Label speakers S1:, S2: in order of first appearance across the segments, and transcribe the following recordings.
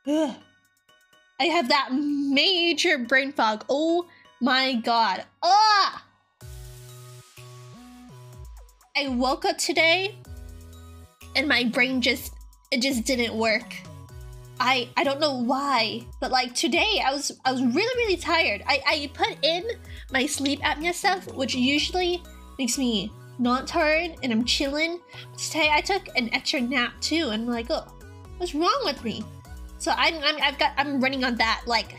S1: Ugh. I have that major brain fog. Oh my god. Ah! I woke up today and my brain just didn't work. I don't know why, but like today I was really tired. I put in my sleep apnea stuff, which usually makes me not tired and I'm chilling. Today I took an extra nap too, and I'm like, oh, what's wrong with me? So I'm running on that like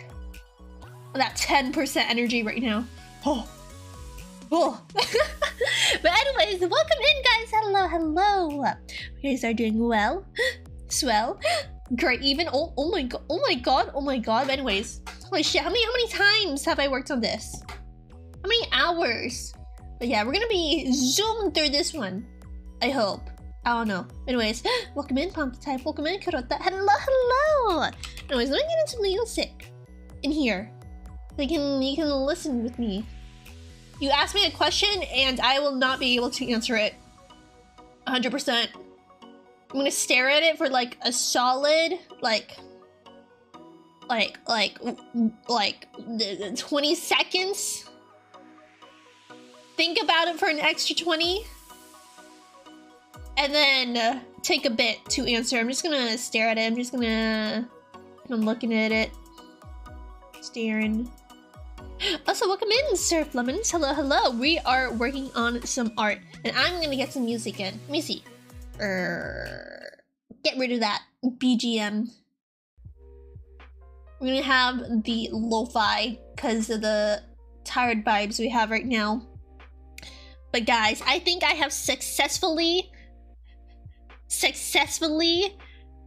S1: that 10% energy right now. Oh. But anyways, welcome in guys. Hello. You guys are doing well. Swell. Great even. Oh my god. But anyways, holy shit, how many times have I worked on this? How many hours? But yeah, we're gonna be zooming through this one, I hope. I don't know. Anyways, welcome in, Pump Type. Welcome in, Karota. Hello. Anyways, let me get into music in here. You can listen with me. You ask me a question and I will not be able to answer it 100%. I'm gonna stare at it for like a solid like 20 seconds. Think about it for an extra 20. And then take a bit to answer. I'm just gonna stare at it. I'm looking at it. Staring. Also, welcome in, Sir Flemons. Hello. We are working on some art. And I'm gonna get some music in. Let me see. Get rid of that BGM. We're gonna have the lo-fi because of the tired vibes we have right now. But guys, I think I have successfully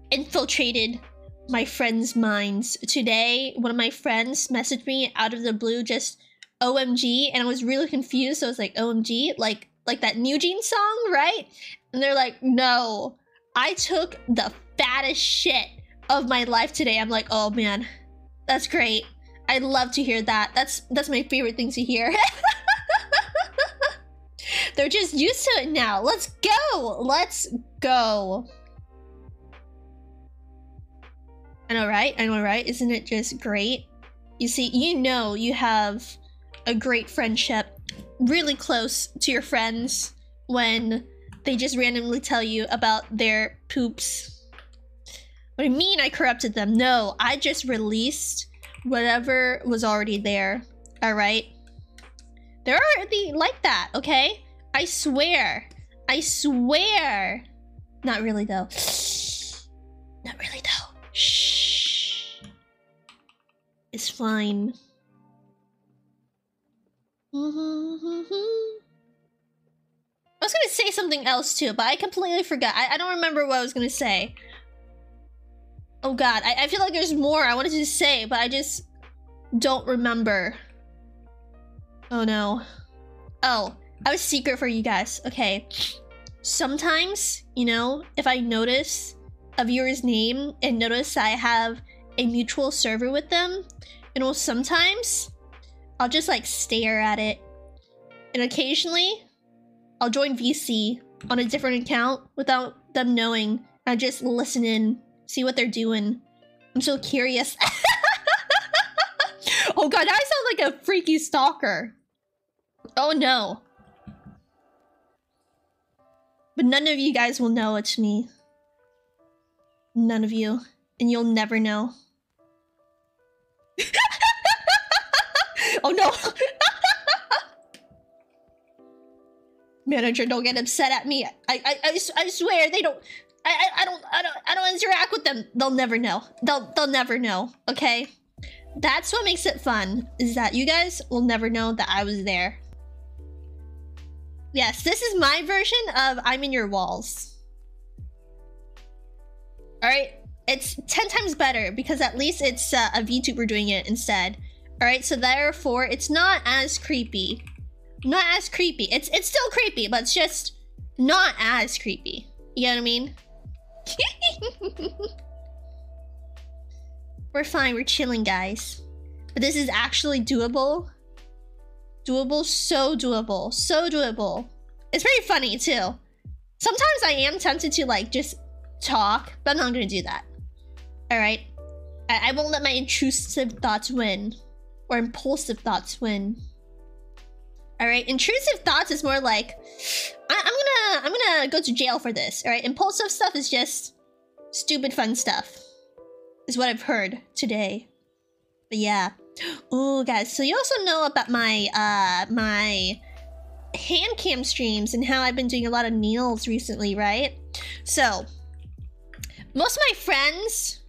S1: infiltrated my friends' minds. Today, one of my friends messaged me out of the blue, just OMG, and I was really confused. So I was like, OMG, like that New Jeans song, right? And they're like, no, I took the fattest shit of my life today. I'm like, oh man, that's great. I love to hear that. That's my favorite thing to hear. They're just used to it now. Let's go. I know, right? Isn't it just great? You see, you have a great friendship, really close to your friends when they just randomly tell you about their poops. What do you mean I corrupted them? No, I just released whatever was already there, alright? They're already like that, okay? I swear. Not really though. Shh. It's fine. I was gonna say something else too, but I completely forgot. I don't remember what I was gonna say. Oh god, I feel like there's more I wanted to say, but I just don't remember. Oh no. Oh, I have a secret for you guys. Okay. Sometimes, if I notice a viewer's name and notice I have a mutual server with them, sometimes I'll just like stare at it. And occasionally, I'll join VC on a different account without them knowing. I just listen in, see what they're doing. I'm so curious. Oh god, I sound like a freaky stalker. Oh no. But none of you guys will know it's me. None of you. And you'll never know. Oh no! Manager, don't get upset at me. I swear they don't. I don't interact with them. They'll never know. They'll never know. Okay, that's what makes it fun. Is that you guys will never know that I was there. Yes, this is my version of I'm in your walls. All right, it's 10 times better because at least it's a VTuber doing it instead. All right, so therefore it's not as creepy. Not as creepy. It's still creepy, but it's just not as creepy. You know what I mean? We're fine, we're chilling, guys. But this is actually doable. Doable, so doable. So doable. It's pretty funny, too. Sometimes I am tempted to, like, just talk, but I'm not gonna do that. Alright? I won't let my intrusive thoughts win. Or impulsive thoughts win. Alright, intrusive thoughts is more like I'm gonna go to jail for this. Alright, impulsive stuff is just stupid fun stuff. Is what I've heard today. But yeah. Oh guys, so you also know about my my hand cam streams and how I've been doing a lot of nails recently, right? So most of my friends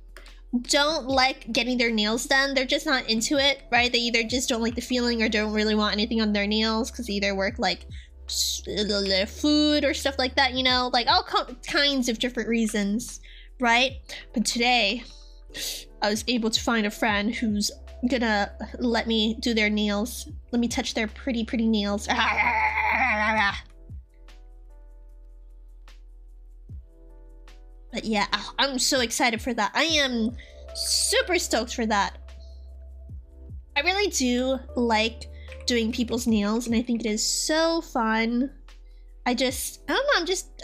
S1: don't like getting their nails done. They're just not into it, right? They either just don't like the feeling or don't really want anything on their nails because they either work like food or stuff like that, you know, like all kinds of different reasons, right? But today I was able to find a friend who's gonna let me do their nails. Let me touch their pretty nails. But yeah, I'm so excited for that. I am super stoked for that. I really do like doing people's nails, and I think it is so fun. I don't know,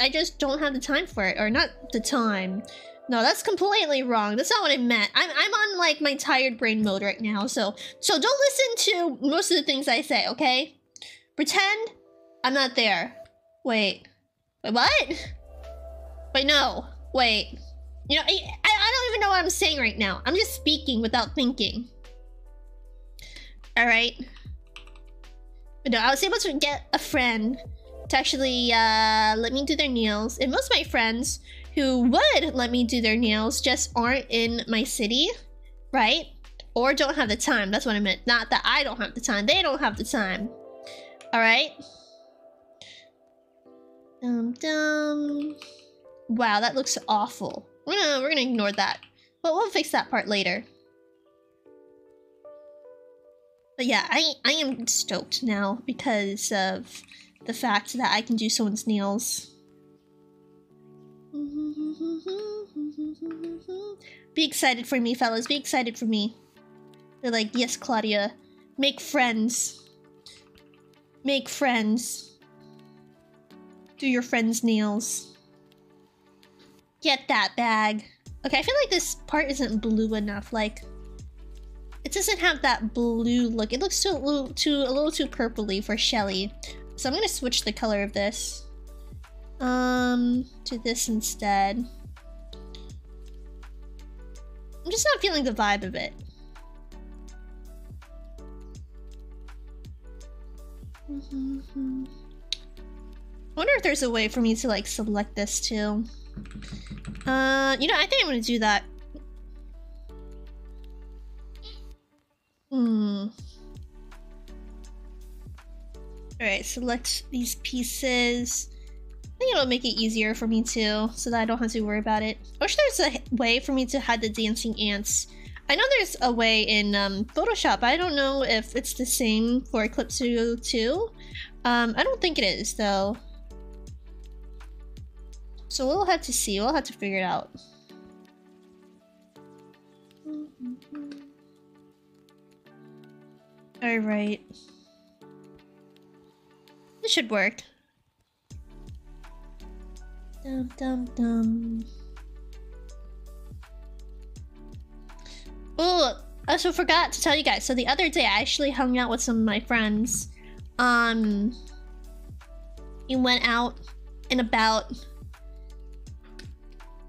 S1: I just don't have the time for it. Or not the time. No, that's completely wrong. That's not what I meant. I'm on like my tired brain mode right now, so don't listen to most of the things I say, okay? Pretend I'm not there. Wait, what? Wait, no. Wait, you know, I don't even know what I'm saying right now. I'm just speaking without thinking. All right. But no, I was able to get a friend to actually let me do their nails. And most of my friends who would let me do their nails just aren't in my city, right? Or don't have the time. That's what I meant. Not that I don't have the time. They don't have the time. All right. Wow, that looks awful. We're gonna ignore that. But we'll fix that part later. But yeah, I am stoked now because of the fact that I can do someone's nails. Be excited for me, fellas. Be excited for me. They're like, yes, Claudia. Make friends. Make friends. Do your friends' nails. Get that bag. Okay, I feel like this part isn't blue enough. Like, it doesn't have that blue look. It looks a little too purpley for Shelly. So I'm gonna switch the color of this. To this instead. I'm just not feeling the vibe of it. I wonder if there's a way for me to like select this too. You know, I think I'm gonna do that. Alright, select these pieces. I think it'll make it easier for me too, so that I don't have to worry about it. I wish there's a way for me to hide the dancing ants. I know there's a way in Photoshop. I don't know if it's the same for Eclipse Studio 2. I don't think it is though. So we'll have to see. We'll have to figure it out. Alright. This should work. Dum dum dum. Oh, I also forgot to tell you guys. So the other day I actually hung out with some of my friends. We went out and about.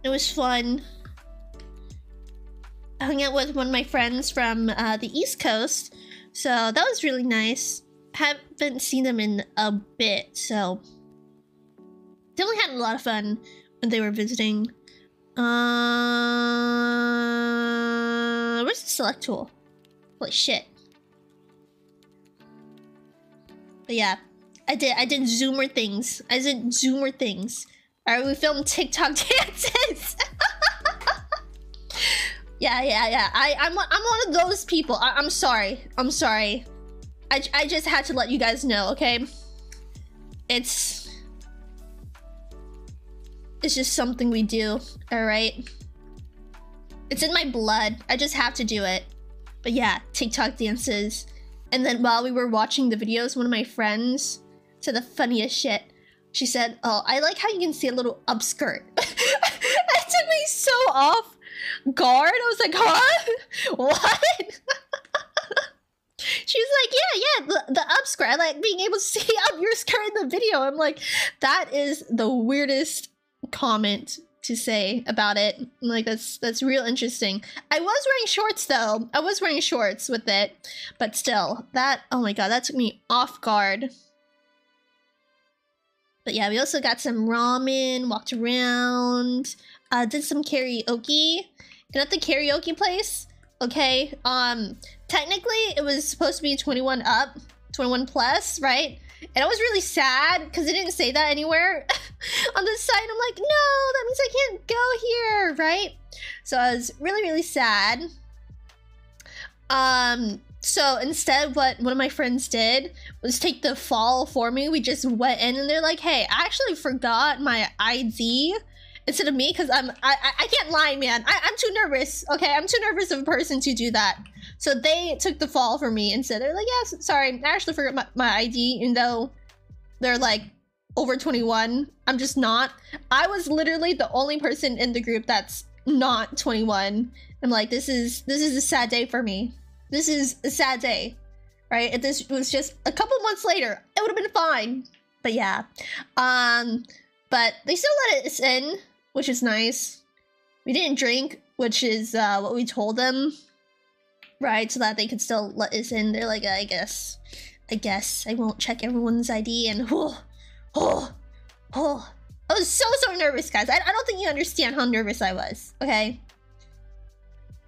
S1: It was fun. I hung out with one of my friends from the East Coast. So that was really nice. Haven't seen them in a bit, so definitely had a lot of fun when they were visiting. Where's the select tool? Holy shit. But yeah, I did Zoomer things. I did Zoomer things. Alright, we filmed TikTok dances. Yeah. I'm one of those people. I'm sorry. I'm sorry. I just had to let you guys know, okay? It's just something we do, alright? It's in my blood. I just have to do it. But yeah, TikTok dances. And then while we were watching the videos, one of my friends said the funniest shit. She said, oh, I like how you can see a little upskirt. That took me so off. Guard? I was like, huh? What? She was like, yeah, the up skirt. I like being able to see up your skirt in the video. I'm like, that is the weirdest comment to say about it. I'm like, that's real interesting. I was wearing shorts though. I was wearing shorts with it, but still, that, oh my god, that took me off guard. But yeah, we also got some ramen, walked around, did some karaoke. And at the karaoke place, okay, technically it was supposed to be 21 up, 21 plus, right? And I was really sad because it didn't say that anywhere on the site. I'm like, no, that means I can't go here, right? So I was really, really sad. So instead, what one of my friends did was take the fall for me. We just went in and they're like, hey, I actually forgot my ID instead of me because I can't lie, man. I'm too nervous, okay? I'm too nervous of a person to do that. So they took the fall for me instead. They're like, yes, sorry, I actually forgot my ID, even though they're like over 21. I'm just not. I was literally the only person in the group that's not 21. I'm like, this is a sad day for me. This is a sad day, right? If this was just a couple months later, it would have been fine. But yeah, but they still let us in, which is nice. We didn't drink, which is what we told them, right? So that they could still let us in. They're like, I guess I won't check everyone's ID. And I was so nervous, guys. I don't think you understand how nervous I was. Okay.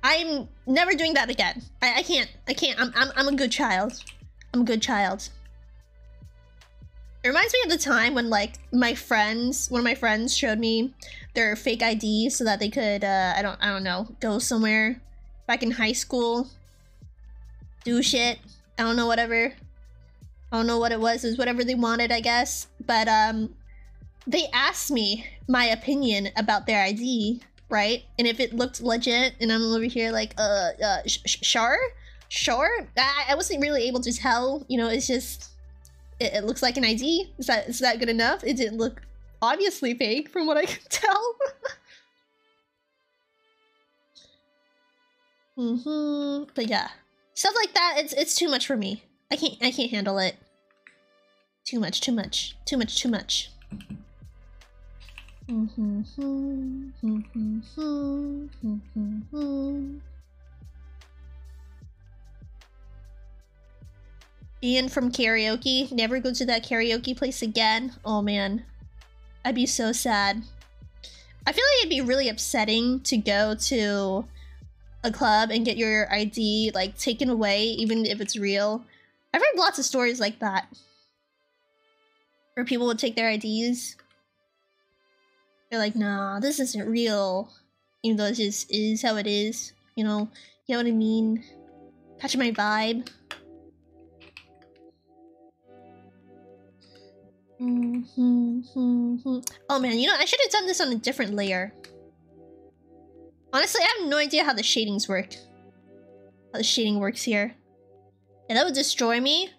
S1: I'm never doing that again. I can't. I'm a good child. I'm a good child. It reminds me of the time when like one of my friends showed me their fake ID so that they could I don't know, go somewhere back in high school, do shit. I don't know, whatever. I don't know what it was. It was whatever they wanted, I guess. But they asked me my opinion about their ID. Right? And if it looked legit, and I'm over here like, sure? I wasn't really able to tell, you know, it's just, it looks like an ID. Is that good enough? It didn't look obviously fake from what I could tell. But yeah, stuff like that, it's too much for me. I can't handle it. Too much. Ian from karaoke. Never go to that karaoke place again. Oh man. I'd be so sad. I feel like it'd be really upsetting to go to a club and get your ID like taken away, even if it's real. I've heard lots of stories like that. Where people would take their IDs. They're like, nah, this isn't real. Even though it just is how it is. You know what I mean? Catch my vibe. Oh man, you know, I should have done this on a different layer. Honestly, I have no idea how the shadings work. How the shading works here. And that would destroy me.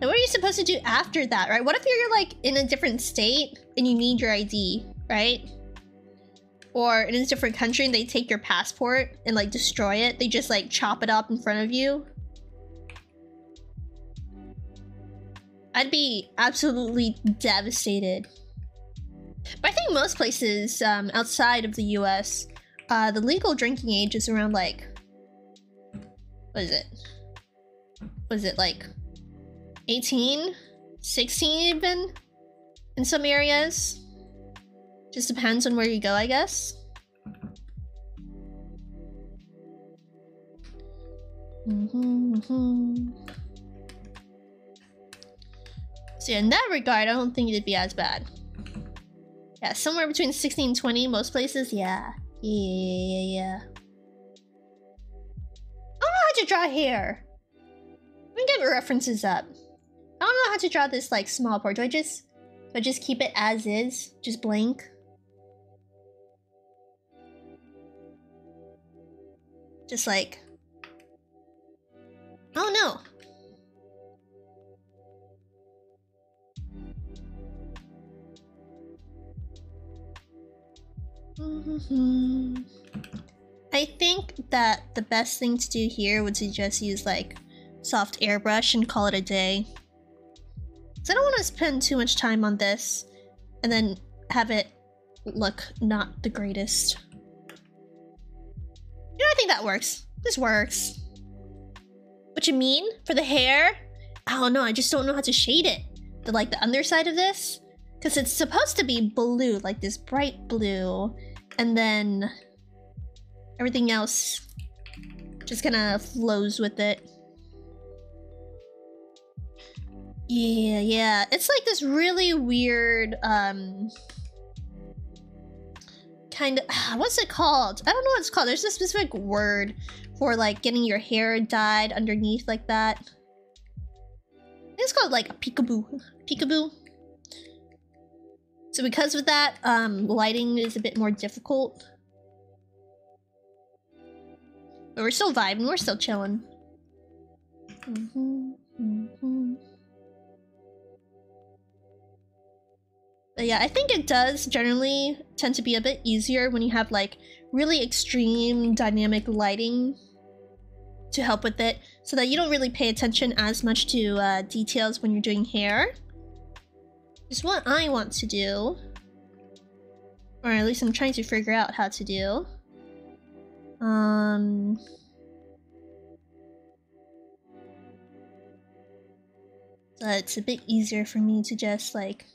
S1: And what are you supposed to do after that, right? What if you're like in a different state and you need your ID, right? Or in a different country and they take your passport and like destroy it. They just like chop it up in front of you. I'd be absolutely devastated. But I think most places outside of the US, the legal drinking age is around like, what is it? Was it like 18? 16 even? In some areas? Just depends on where you go, I guess. So yeah, in that regard, I don't think it'd be as bad. Yeah, somewhere between 16 and 20, most places, yeah. Yeah. I don't know how to draw hair. Let me get my references up. I don't know how to draw this like small part. Do I just keep it as is? Just blank? Just like, oh no. I I think that the best thing to do here would be just use like soft airbrush and call it a day. So I don't want to spend too much time on this and then have it look not the greatest. You know, I think that works. This works. What you mean? For the hair? I don't know, I just don't know how to shade it. Like the underside of this? Because it's supposed to be blue, like this bright blue. And then everything else just kind of flows with it. Yeah. It's like this really weird, kind of, what's it called? I don't know what it's called. There's a specific word for like getting your hair dyed underneath like that. It's called like a peekaboo. Peekaboo. So because of that, lighting is a bit more difficult. But we're still vibing, we're still chilling. But yeah, I think it does generally tend to be a bit easier when you have like really extreme dynamic lighting to help with it, so that you don't really pay attention as much to details when you're doing hair. Is what I want to do. Or at least I'm trying to figure out how to do. So it's a bit easier for me to just like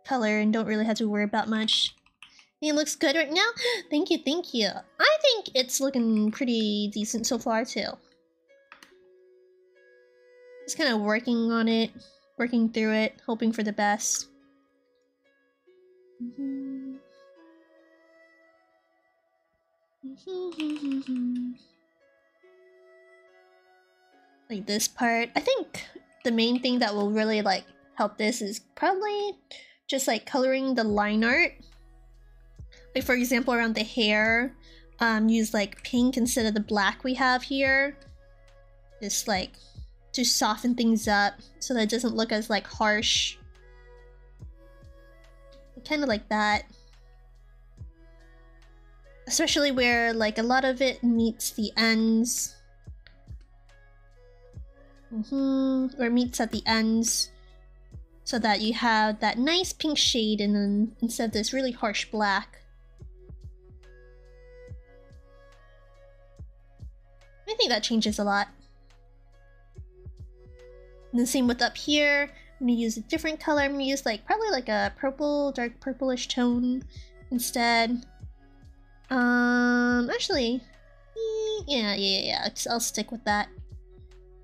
S1: color and don't really have to worry about much. It looks good right now? Thank you. I think it's looking pretty decent so far too. Just kind of working on it, working through it, hoping for the best. Like this part. I think the main thing that will really like help this is probably just like coloring the line art. Like for example, around the hair, use like pink instead of the black we have here. Just like to soften things up so that it doesn't look as like harsh. Kind of like that. Especially where like a lot of it meets the ends. Or meets at the ends. So that you have that nice pink shade and then instead of this really harsh black. I think that changes a lot. And the same with up here. I'm gonna use a different color. I'm gonna use like probably like a purple, dark purplish tone instead. Actually, yeah. I'll stick with that.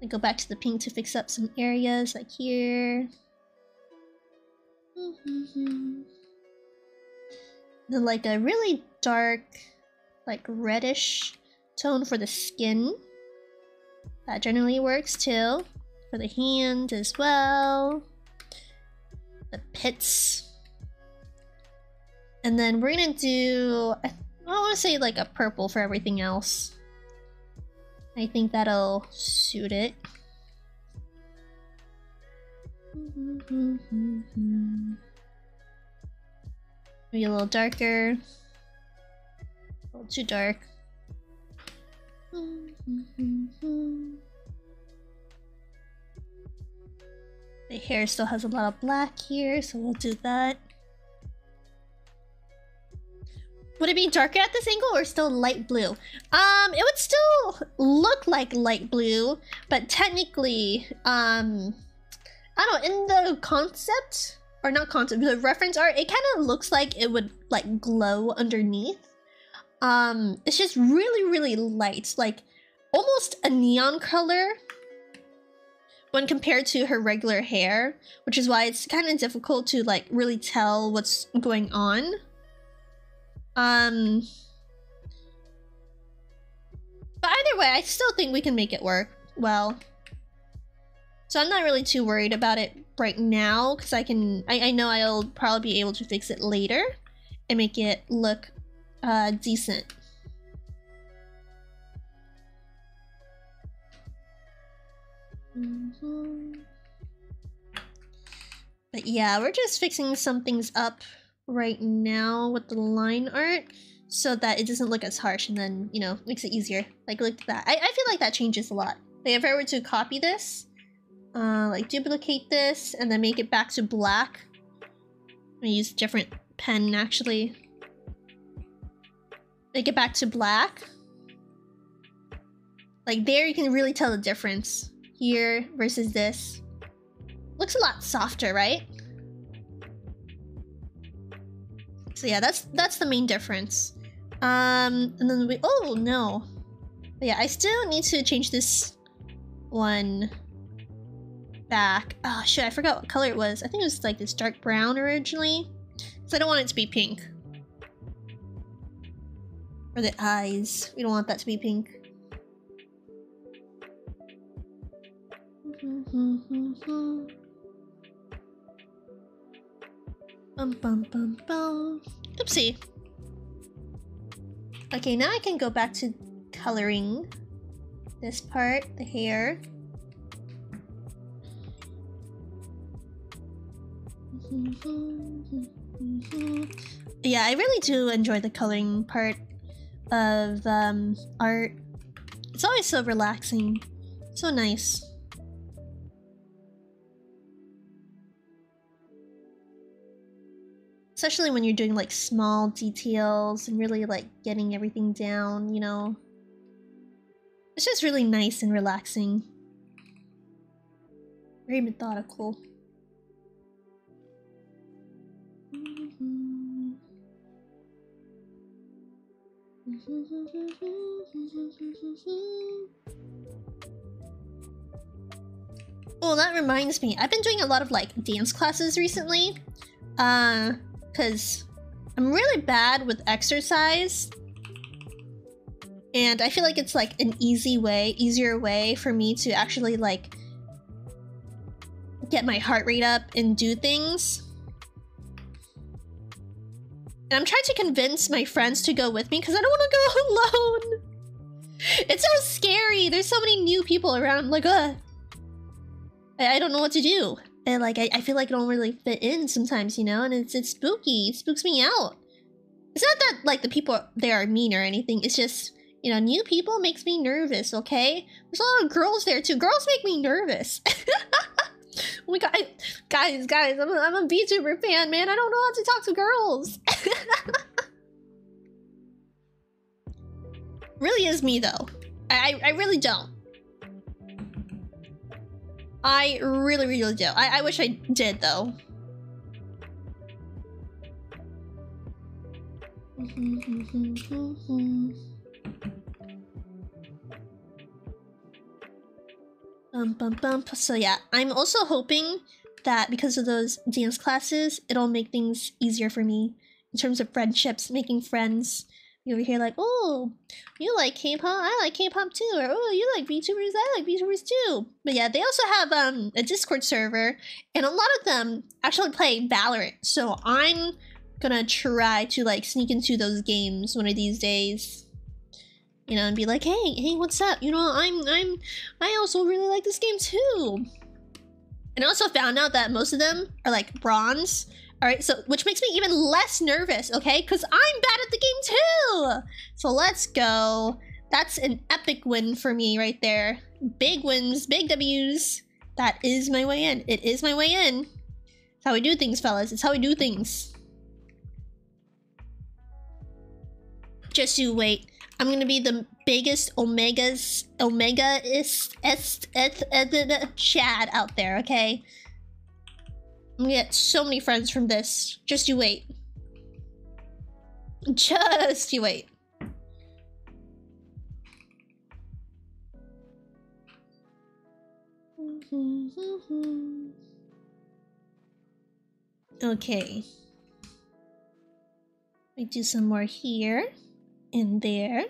S1: I go back to the pink to fix up some areas like here. Then like a really dark, like reddish tone for the skin. That generally works too. For the hand as well. The pits. And then we're gonna do, I want to say like a purple for everything else. I think that'll suit it. Maybe a little darker. A little too dark. The hair still has a lot of black here, so we'll do that. Would it be darker at this angle or still light blue? It would still look like light blue, but technically, I don't know, in the concept, or not concept, the reference art, it kind of looks like it would like glow underneath. It's just really light, like almost a neon color when compared to her regular hair, which is why it's kind of difficult to like really tell what's going on. But either way, I still think we can make it work well. So I'm not really too worried about it right now, because I know I'll probably be able to fix it later and make it look decent. But yeah, we're just fixing some things up right now with the line art. so that it doesn't look as harsh, and then, you know, makes it easier. Like, look at that. I feel like that changes a lot. Like, if I were to copy this, like duplicate this, and then make it back to black. I'm gonna use a different pen, actually. Make it back to black. Like, there you can really tell the difference. Here versus this. Looks a lot softer, right? So yeah, that's the main difference. And then we, oh no. But yeah, I still need to change this one back. Oh shit, I forgot what color it was. I think it was like this dark brown originally. Because I don't want it to be pink. For the eyes. We don't want that to be pink. Bum bum bum bum. Oopsie. Okay, now I can go back to coloring this part, the hair. Yeah, I really do enjoy the coloring part of art. It's always so relaxing, so nice. Especially when you're doing like small details and really like getting everything down, you know. It's just really nice and relaxing. Very methodical. Oh, that reminds me. I've been doing a lot of like dance classes recently. Because I'm really bad with exercise. And I feel like it's like an easier way for me to actually like get my heart rate up and do things. And I'm trying to convince my friends to go with me because I don't want to go alone. It's so scary. There's so many new people around. I'm like, I don't know what to do. And like, I feel like I don't really fit in sometimes, you know? And it's spooky. It spooks me out. It's not that like the people there are mean or anything. It's just, you know, new people makes me nervous, okay? There's a lot of girls there too. Girls make me nervous. Oh my god, guys, I'm a VTuber fan, man. I don't know how to talk to girls. Really is me though. I really don't. I really do. I wish I did though. So yeah, I'm also hoping that because of those dance classes, it'll make things easier for me in terms of friendships, making friends. You over here like, oh, you like K-pop? I like K-pop too. Or, oh, you like VTubers? I like VTubers too. But yeah, they also have a Discord server, and a lot of them actually play Valorant. So I'm gonna try to like sneak into those games one of these days. You know, and be like, hey, what's up? You know, I also really like this game too. And I also found out that most of them are like bronze. All right, so which makes me even less nervous, okay? Because I'm bad at the game too. So let's go. That's an epic win for me right there. Big wins, big W's. That is my way in. It is my way in. It's how we do things, fellas. It's how we do things. Just you wait. I'm gonna be the biggest Omega-ist Chad out there, okay? I'm gonna get so many friends from this. Just you wait. Just you wait. Okay. We do some more here. In there. I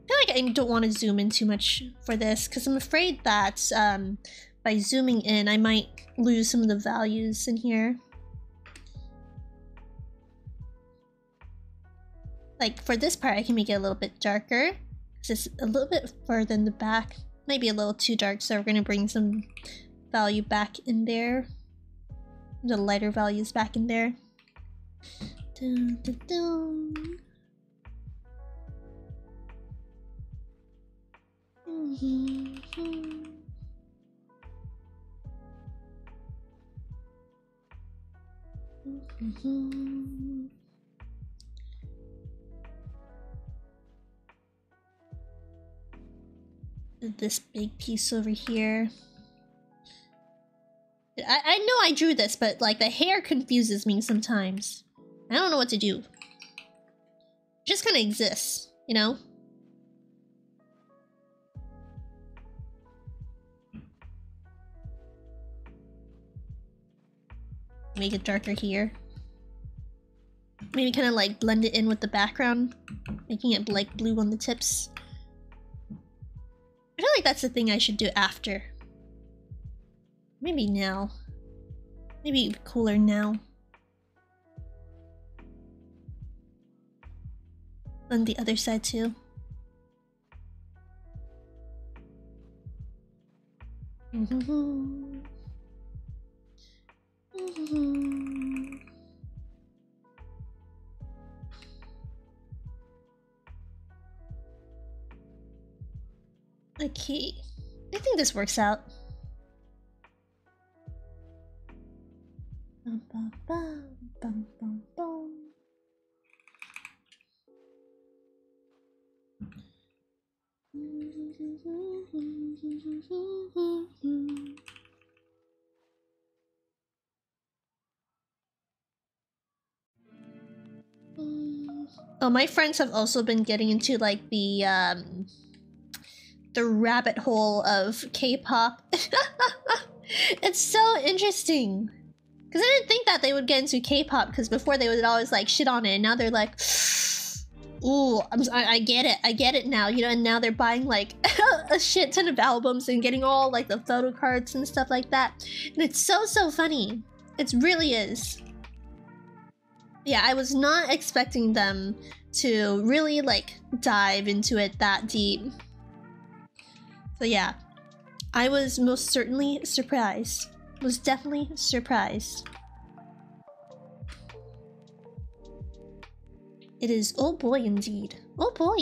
S1: feel like I don't want to zoom in too much for this because I'm afraid that by zooming in I might lose some of the values in here. Like for this part I can make it a little bit darker because it's a little bit further in the back. Might be a little too dark, so we're going to bring some value back in there. the lighter values back in there. Dun, dun, dun. This big piece over here. I know I drew this, but like the hair confuses me sometimes. I don't know what to do. It just kind of exists, you know? Make it darker here. Maybe kind of like blend it in with the background, making it like blue on the tips. I feel like that's the thing I should do after. Maybe now. Maybe cooler now. On the other side too. Okay, I think this works out. Bum, bum, bum, bum, bum, bum. Oh, my friends have also been getting into like the rabbit hole of K-pop. It's so interesting. Because I didn't think that they would get into K-pop, because before they would always like shit on it, and now they're like, ooh, I get it now, you know, and now they're buying like a shit ton of albums and getting all like the photo cards and stuff like that. And it's so funny. It really is. Yeah, I was not expecting them to really like dive into it that deep. So yeah, I was most certainly surprised. Was definitely surprised. It is, oh boy indeed. Oh boy.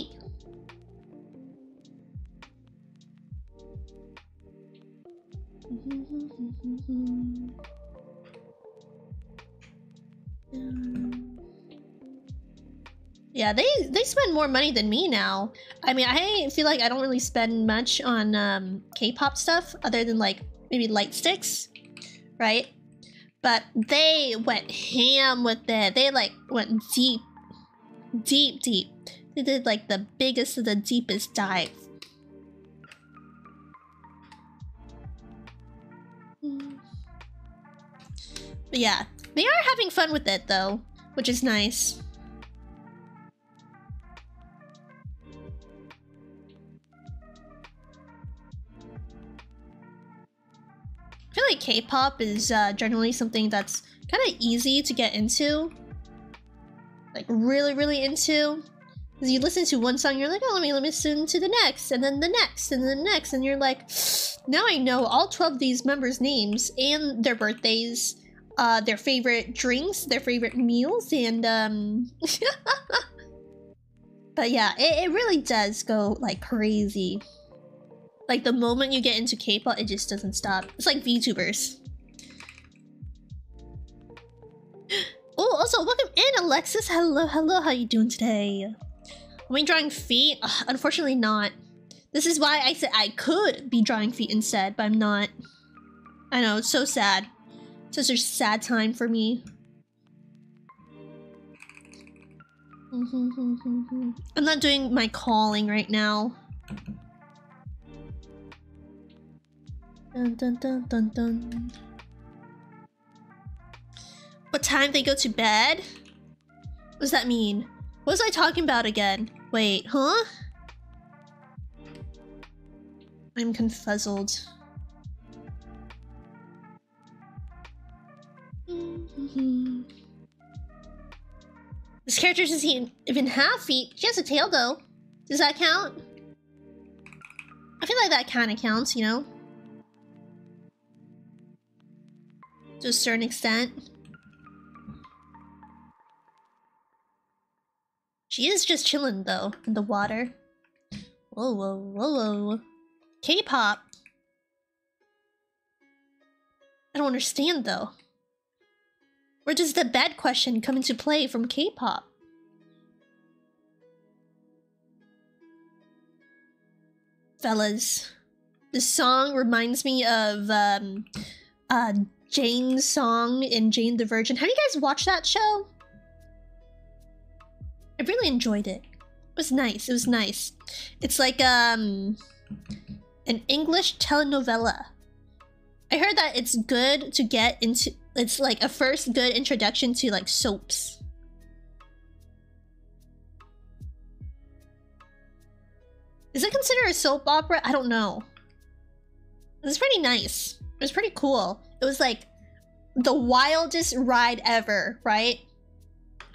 S1: Yeah, they spend more money than me now. I mean, I feel like I don't really spend much on K-pop stuff other than like maybe light sticks, right? But they went ham with it. They like went deep. They did like the biggest of the deepest dive. But yeah, they are having fun with it though, which is nice. I feel like K-pop is generally something that's kind of easy to get into. Like really into. Because you listen to one song, you're like, oh, let me listen to the next, and then the next, and then the next, and you're like, now I know all 12 of these members' names and their birthdays, their favorite drinks, their favorite meals, and but yeah, it really does go like crazy. Like the moment you get into K-pop, it just doesn't stop. It's like VTubers. Oh, also welcome in, Alexis. Hello, how you doing today? Am I drawing feet? Ugh, unfortunately not. This is why I said I could be drawing feet instead, but I'm not. I know, it's so sad. Such a sad time for me. I'm not doing my calling right now. Dun dun dun dun dun. What time they go to bed? What does that mean? What was I talking about again? Wait, huh? I'm confuzzled. This character doesn't even have feet. She has a tail though. Does that count? I feel like that kind of counts, you know? to a certain extent. She is just chilling though in the water. Whoa, whoa, whoa, whoa. K-pop. I don't understand though. Where does the bad question come into play from K-pop? Fellas, this song reminds me of Jane's song in Jane the Virgin. Have you guys watched that show? I really enjoyed it. It was nice. It was nice. It's like an English telenovela. I heard that it's good to get into. It's like a first good introduction to like soaps. Is it considered a soap opera? I don't know. It was pretty nice. It was pretty cool. It was like the wildest ride ever, right?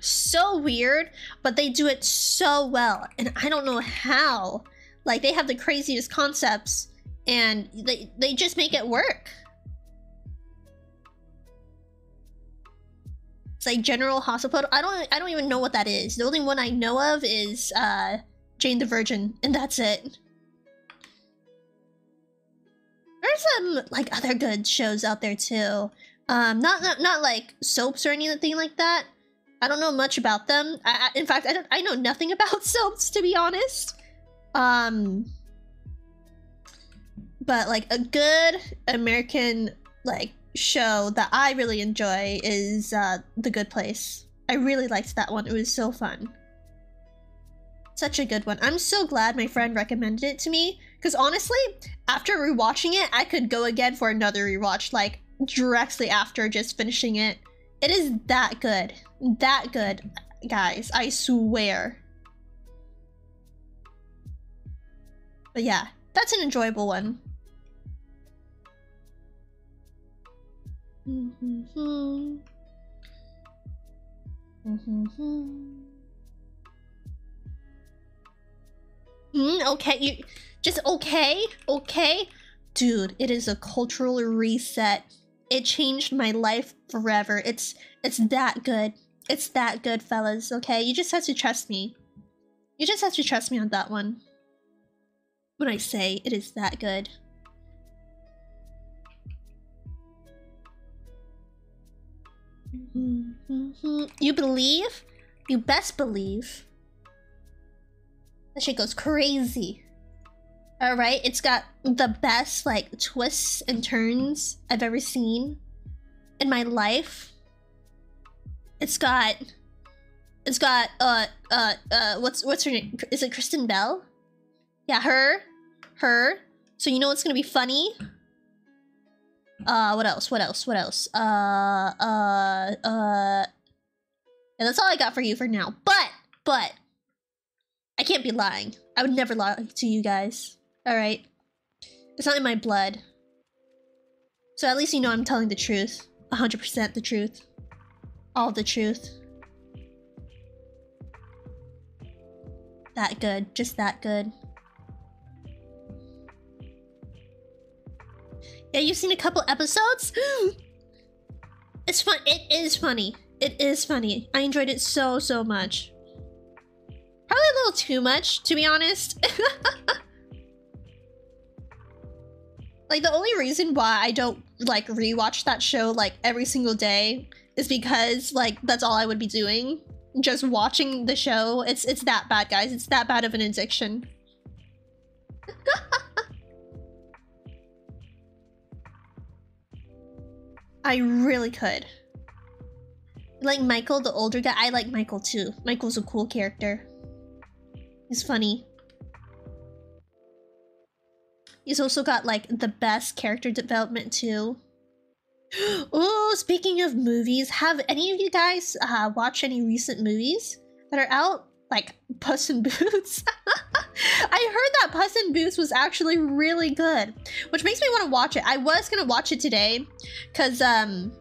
S1: So weird, but they do it so well. And I don't know how. Like, they have the craziest concepts and they just make it work. It's like General Hospital. I don't even know what that is. The only one I know of is Jane the Virgin, and that's it. There's some like other good shows out there too. Not like soaps or anything like that. I don't know much about them. In fact, I know nothing about soaps, to be honest. But like a good American like show that I really enjoy is The Good Place. I really liked that one. It was so fun. Such a good one. I'm so glad my friend recommended it to me, because honestly, after rewatching it, I could go again for another rewatch, like directly after just finishing it. It is that good. That good, guys. I swear. But yeah, that's an enjoyable one. Okay, you just okay? Dude, it is a cultural reset. It changed my life forever. It's that good. It's that good, fellas, okay? You just have to trust me. You just have to trust me on that one. When I say it is that good. You believe? You best believe. That shit goes crazy. Alright, it's got the best like twists and turns I've ever seen in my life. It's got what's her name? Is it Kristen Bell? Yeah, her. So you know what's gonna be funny? What else? Yeah, that's all I got for you for now. But I can't be lying. I would never lie to you guys. Alright? It's not in my blood. So at least you know I'm telling the truth. 100% the truth. All the truth. That good. Just that good. Yeah, you've seen a couple episodes? It's fun. It is funny. It is funny. I enjoyed it so much. Probably a little too much, to be honest. Like, the only reason why I don't, like, rewatch that show, like, every single day is because, like, that's all I would be doing. Just watching the show. It's that bad, guys. It's that bad of an addiction. I really could. Like Michael, the older guy. I like Michael too. Michael's a cool character. He's funny. He's also got like the best character development too. Oh, speaking of movies, have any of you guys watched any recent movies that are out? Like Puss in Boots? I heard that Puss in Boots was actually really good, which makes me want to watch it. I was gonna watch it today because the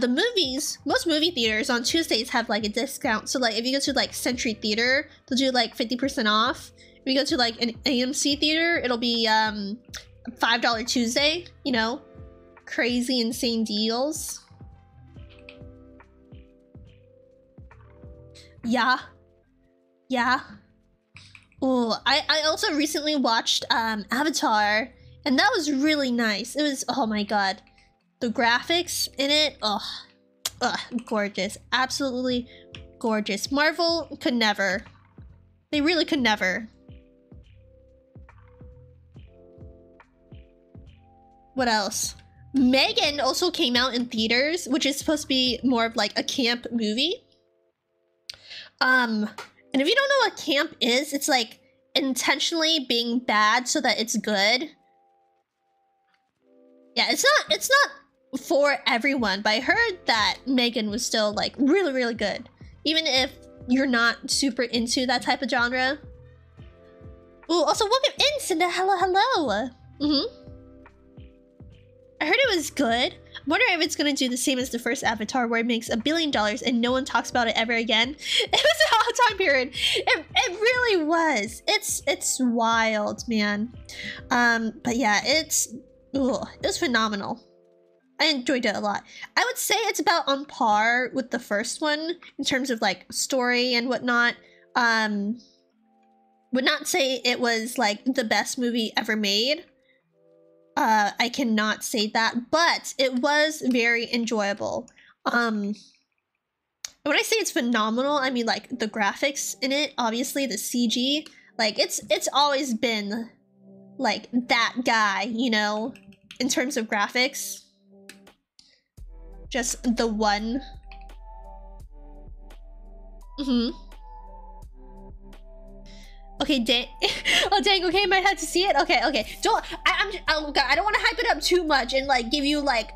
S1: movies, most movie theaters on Tuesdays have like a discount. So like if you go to like Century Theater, they'll do like 50% off. If you go to like an AMC theater, it'll be $5 Tuesday, you know. crazy insane deals. Yeah. Yeah. Oh, I also recently watched Avatar, and that was really nice. It was, oh my god. The graphics in it, gorgeous. Absolutely gorgeous. Marvel could never. They really could never. What else? Megan also came out in theaters, which is supposed to be more of like a camp movie. And if you don't know what camp is, it's like intentionally being bad so that it's good. Yeah, it's not for everyone, but I heard that Megan was still like really, really good. Even if you're not super into that type of genre. Ooh, also welcome in, Cinda. Hello. I heard it was good. I'm wondering if it's gonna do the same as the first Avatar, where it makes $1 billion and no one talks about it ever again. It was a hot time period. It really was. It's wild, man. But yeah, it was phenomenal. I enjoyed it a lot. I would say it's about on par with the first one in terms of like story and whatnot. Would not say it was like the best movie ever made. I cannot say that, but it was very enjoyable. When I say it's phenomenal, I mean like the graphics in it, obviously the CG, like it's always been like that guy, you know, in terms of graphics. Just the one. Okay, dang. Oh, dang. Okay, I might have to see it. Okay. Don't. Oh god, I don't want to hype it up too much and like give you like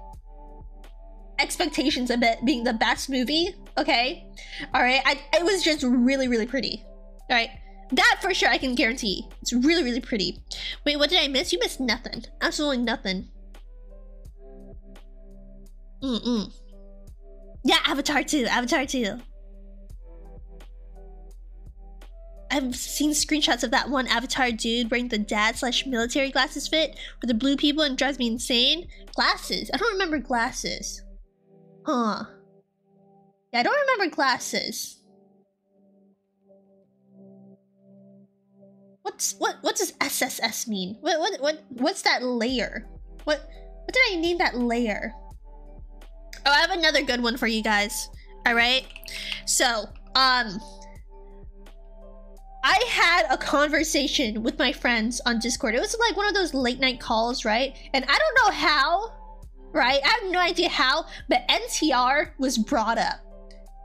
S1: expectations of it being the best movie. Okay. All right. It was just really, really pretty. All right. That for sure I can guarantee. It's really, really pretty. Wait, what did I miss? You missed nothing. Absolutely nothing. Yeah, Avatar 2. Avatar 2. I've seen screenshots of that one Avatar dude wearing the dad/military glasses fit with the blue people, and drives me insane. Glasses? I don't remember glasses. Huh. Yeah, I don't remember glasses. What does SSS mean? What's that layer? What did I name that layer? Oh, I have another good one for you guys. All right. So, I had a conversation with my friends on Discord. It was like one of those late night calls, right? And I don't know how, right? I have no idea how, but NTR was brought up.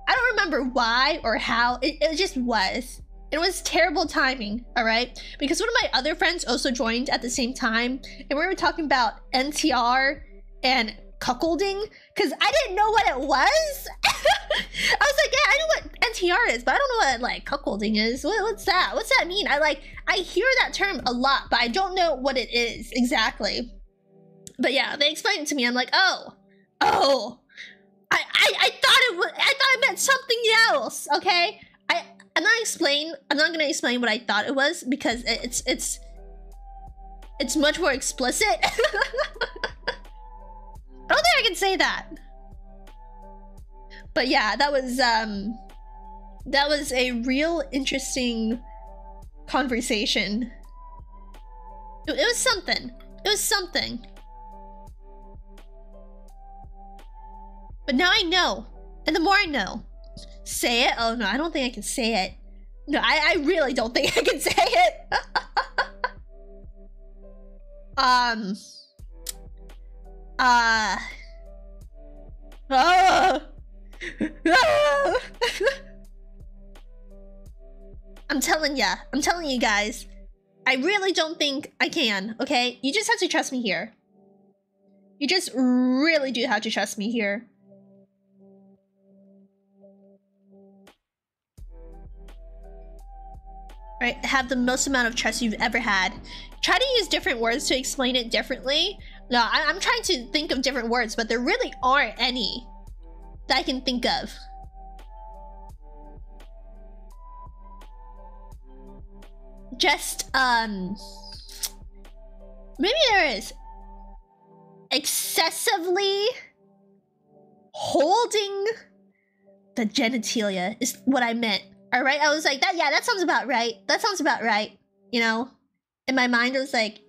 S1: I don't remember why or how. It just was. It was terrible timing, all right? Because one of my other friends also joined at the same time, and we were talking about NTR and cuckolding, because I didn't know what it was. I was like, yeah, I know what NTR is, but I don't know what like cuckolding is. What's that? What's that mean? I hear that term a lot, but I don't know what it is exactly. But yeah, they explained it to me. I'm like, oh, I thought it meant something else. Okay, I'm not gonna explain what I thought it was, because it's much more explicit. I don't think I can say that. But yeah, that was a real interesting conversation. It was something. It was something. But now I know. And the more I know. Say it? Oh no, I don't think I can say it. No, I really don't think I can say it. I'm telling you guys, I really don't think I can, okay? You just have to trust me here. You just really do have to trust me here. Right, have the most amount of trust you've ever had. Try to use different words to explain it differently. No, I'm trying to think of different words, but there really aren't any that I can think of. Just, maybe there is. excessively holding the genitalia is what I meant. All right, I was like, that. Yeah, that sounds about right. That sounds about right. You know, in my mind, it was like,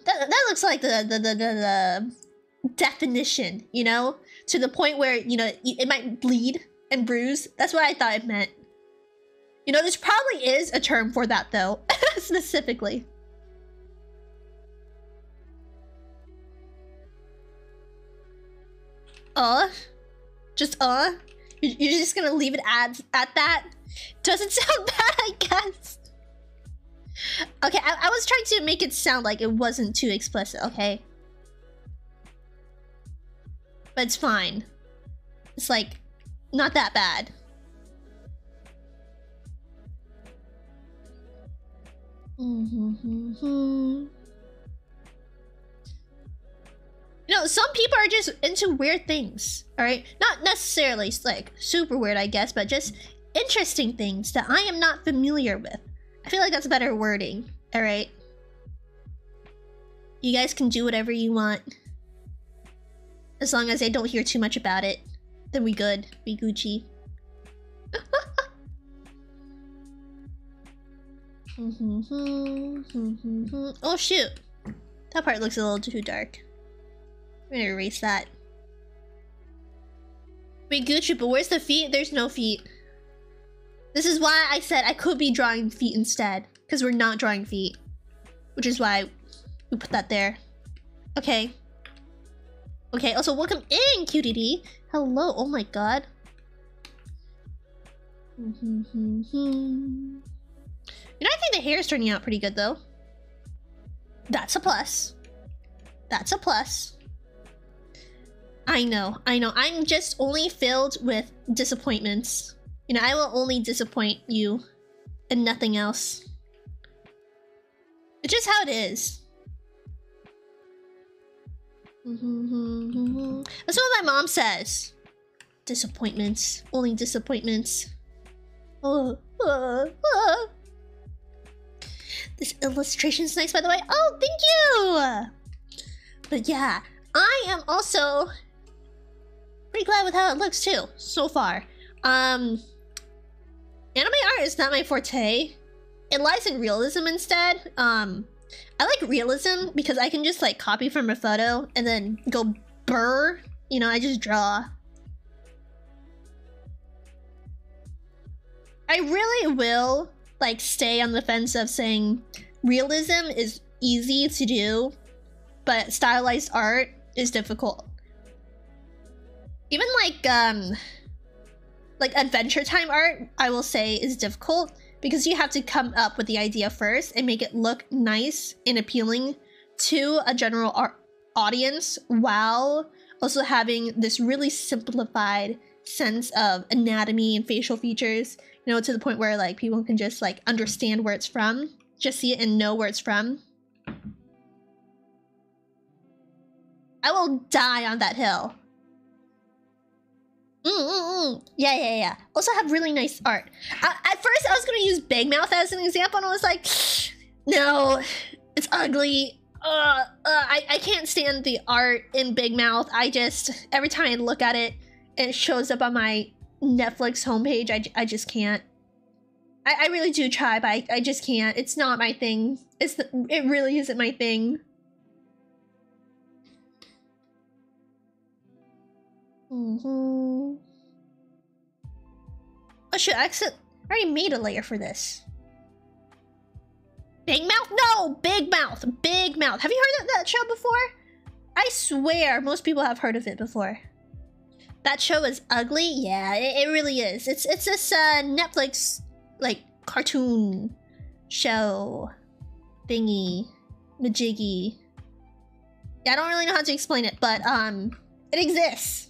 S1: that looks like the definition. You know, to the point where you know it might bleed and bruise. That's what I thought it meant. You know, there's probably is a term for that though, specifically. Just you're just gonna leave it at that? Doesn't sound bad, I guess. Okay, I was trying to make it sound like it wasn't too explicit, okay? But it's fine. It's like, not that bad. You know, some people are just into weird things, alright? Not necessarily, like, super weird, I guess, but just interesting things that I am not familiar with. I feel like that's better wording, alright? You guys can do whatever you want. As long as I don't hear too much about it, then we good. We Gucci. Oh shoot! That part looks a little too dark. I'm gonna erase that. Wait, Gucci, but where's the feet? There's no feet. This is why I said I could be drawing feet instead. Because we're not drawing feet. Which is why we put that there. Okay. Okay, also welcome in, QDD. Hello, oh my god. You know, I think the hair is turning out pretty good though. That's a plus. That's a plus. I know. I'm just only filled with disappointments. You know, I will only disappoint you and nothing else. It's just how it is. That's what my mom says. Disappointments. Only disappointments. This illustration's nice, by the way. Oh, thank you! But yeah, I am also pretty glad with how it looks too, so far. Anime art is not my forte. It lies in realism instead. I like realism because I can just like copy from a photo and then go burr. You know, I just draw. I really will like stay on the fence of saying realism is easy to do, but stylized art is difficult. Even like Adventure Time art, I will say, is difficult because you have to come up with the idea first and make it look nice and appealing to a general audience while also having this really simplified sense of anatomy and facial features, you know, to the point where like people can just like understand where it's from, just see it and know where it's from. I will die on that hill. Yeah. Also have really nice art. At first, I was gonna use Big Mouth as an example, and I was like, no, it's ugly. I can't stand the art in Big Mouth. Every time I look at it, and it shows up on my Netflix homepage, I just can't. I really do try, but I just can't. It's not my thing. It really isn't my thing. Oh shit, I already made a layer for this. Big Mouth? No! Big Mouth! Big Mouth! Have you heard of that show before? I swear most people have heard of it before. That show is ugly? Yeah, it really is. It's this Netflix like cartoon show thingy majiggy. Yeah, I don't really know how to explain it, but it exists.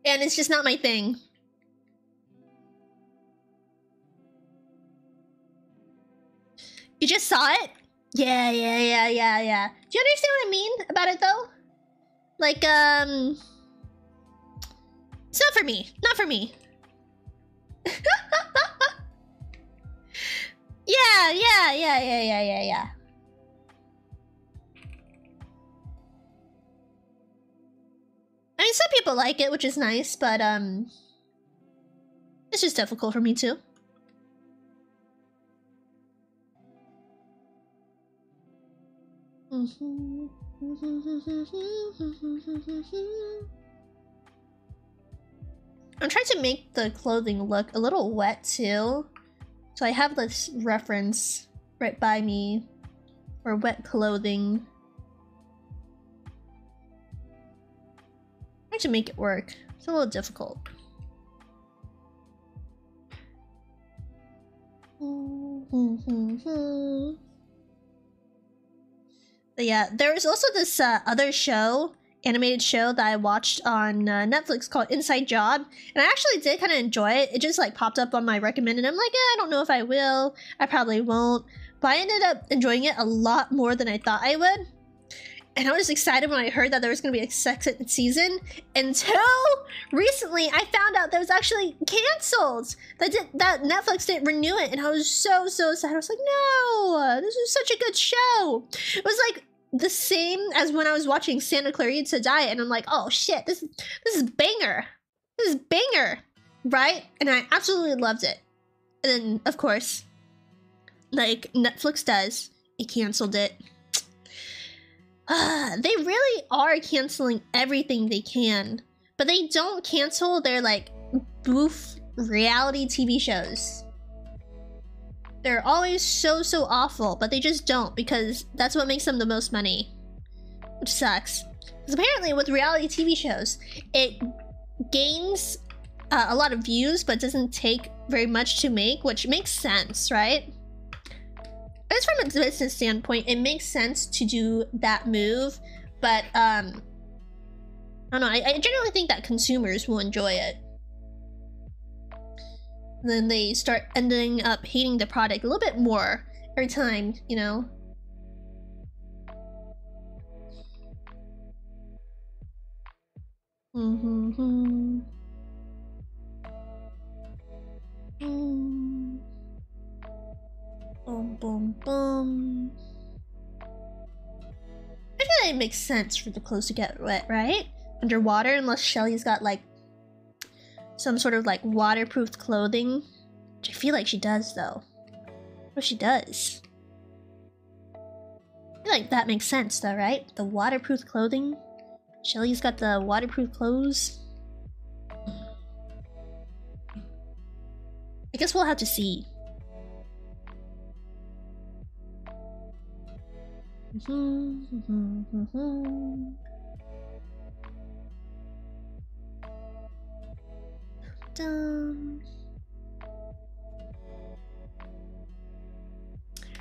S1: And it's just not my thing. You just saw it? Yeah. Do you understand what I mean about it though? Like, it's not for me. Not for me. Yeah. mean, some people like it, which is nice, but it's just difficult for me too. I'm trying to make the clothing look a little wet too. So I have this reference right by me for wet clothing. I'm trying to make it work. It's a little difficult. But yeah, there was also this other show, animated show that I watched on Netflix called Inside Job, and I actually did kind of enjoy it. It just like popped up on my recommended. I'm like, I don't know if I will. I probably won't. But I ended up enjoying it a lot more than I thought I would. And I was excited when I heard that there was going to be a second season, until recently I found out that it was actually canceled. That Netflix didn't renew it, and I was so sad. I was like, no, this is such a good show. It was like the same as when I was watching Santa Clarita Diet, and I'm like, oh shit, this is banger. This is banger, right? And I absolutely loved it. And then, of course, like Netflix does, it canceled it. They really are canceling everything they can, but they don't cancel their like boof reality TV shows. They're always so awful, but they just don't, because that's what makes them the most money, which sucks. Because apparently with reality TV shows, it gains a lot of views, but doesn't take very much to make, which makes sense, right? As from a business standpoint, it makes sense to do that move, but I don't know, I generally think that consumers will enjoy it. And then they start ending up hating the product a little bit more every time, you know? Boom, boom. I feel like it makes sense for the clothes to get wet, right? Underwater, unless Shelly's got like some sort of like waterproof clothing. Which I feel like she does though. What she does. I feel like that makes sense though, right? The waterproof clothing. Shelly's got the waterproof clothes. I guess we'll have to see.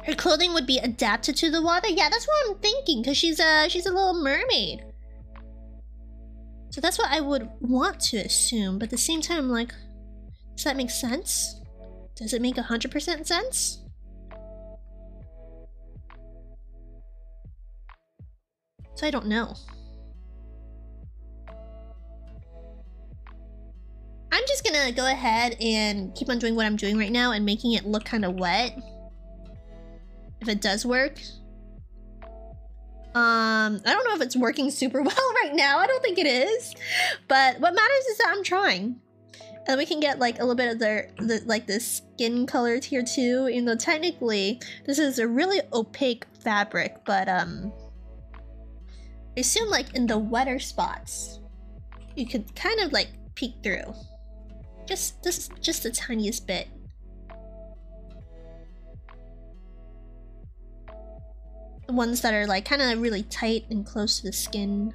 S1: Her clothing would be adapted to the water? Yeah, that's what I'm thinking, because she's a little mermaid. So that's what I would want to assume, but at the same time, I'm like, does that make sense? Does it make 100% sense? So I don't know. I'm just gonna go ahead and keep on doing what I'm doing right now and making it look kind of wet. If it does work. I don't know if it's working super well right now. I don't think it is. But what matters is that I'm trying. And we can get like a little bit of the skin color here too. Even though technically this is a really opaque fabric, but I assume like in the wetter spots you could kind of like peek through. Just the tiniest bit. The ones that are like kind of really tight and close to the skin.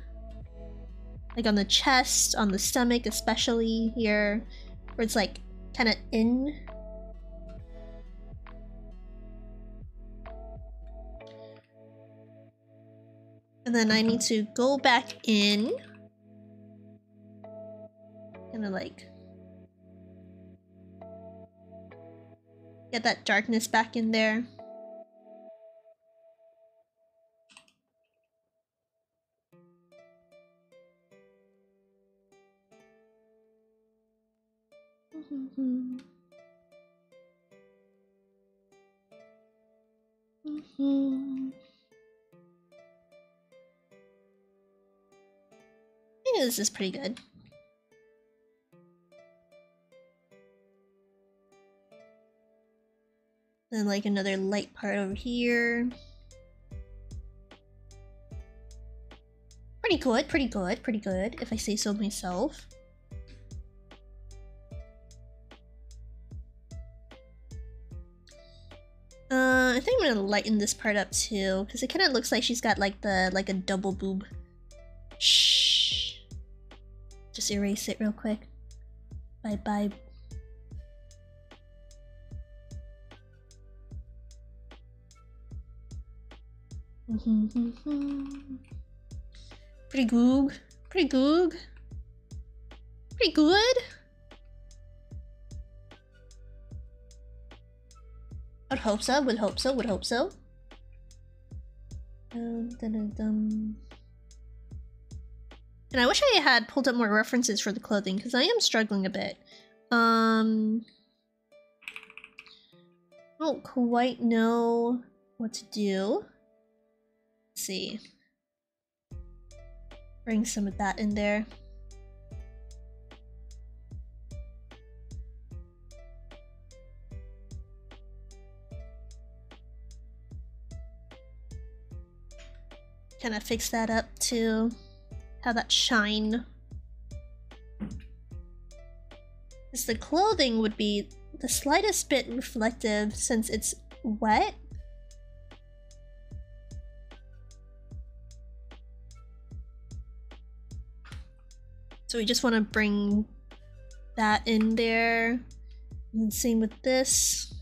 S1: Like on the chest, on the stomach especially here, where it's like kind of in. And then I need to go back in. Kind of like get that darkness back in there. I think think this is pretty good. Then like another light part over here. Pretty good, pretty good, pretty good, if I say so myself. I think I'm gonna lighten this part up too, because it kind of looks like she's got like a double boob. Shh. Just erase it real quick. Bye bye. Pretty goog. Pretty goog. Pretty good. Would hope so, would hope so, would hope so. And I wish I had pulled up more references for the clothing, because I am struggling a bit. I don't quite know what to do. Let's see. Bring some of that in there. Kind of fix that up to have that shine. Because the clothing would be the slightest bit reflective since it's wet. So we just want to bring that in there. And same with this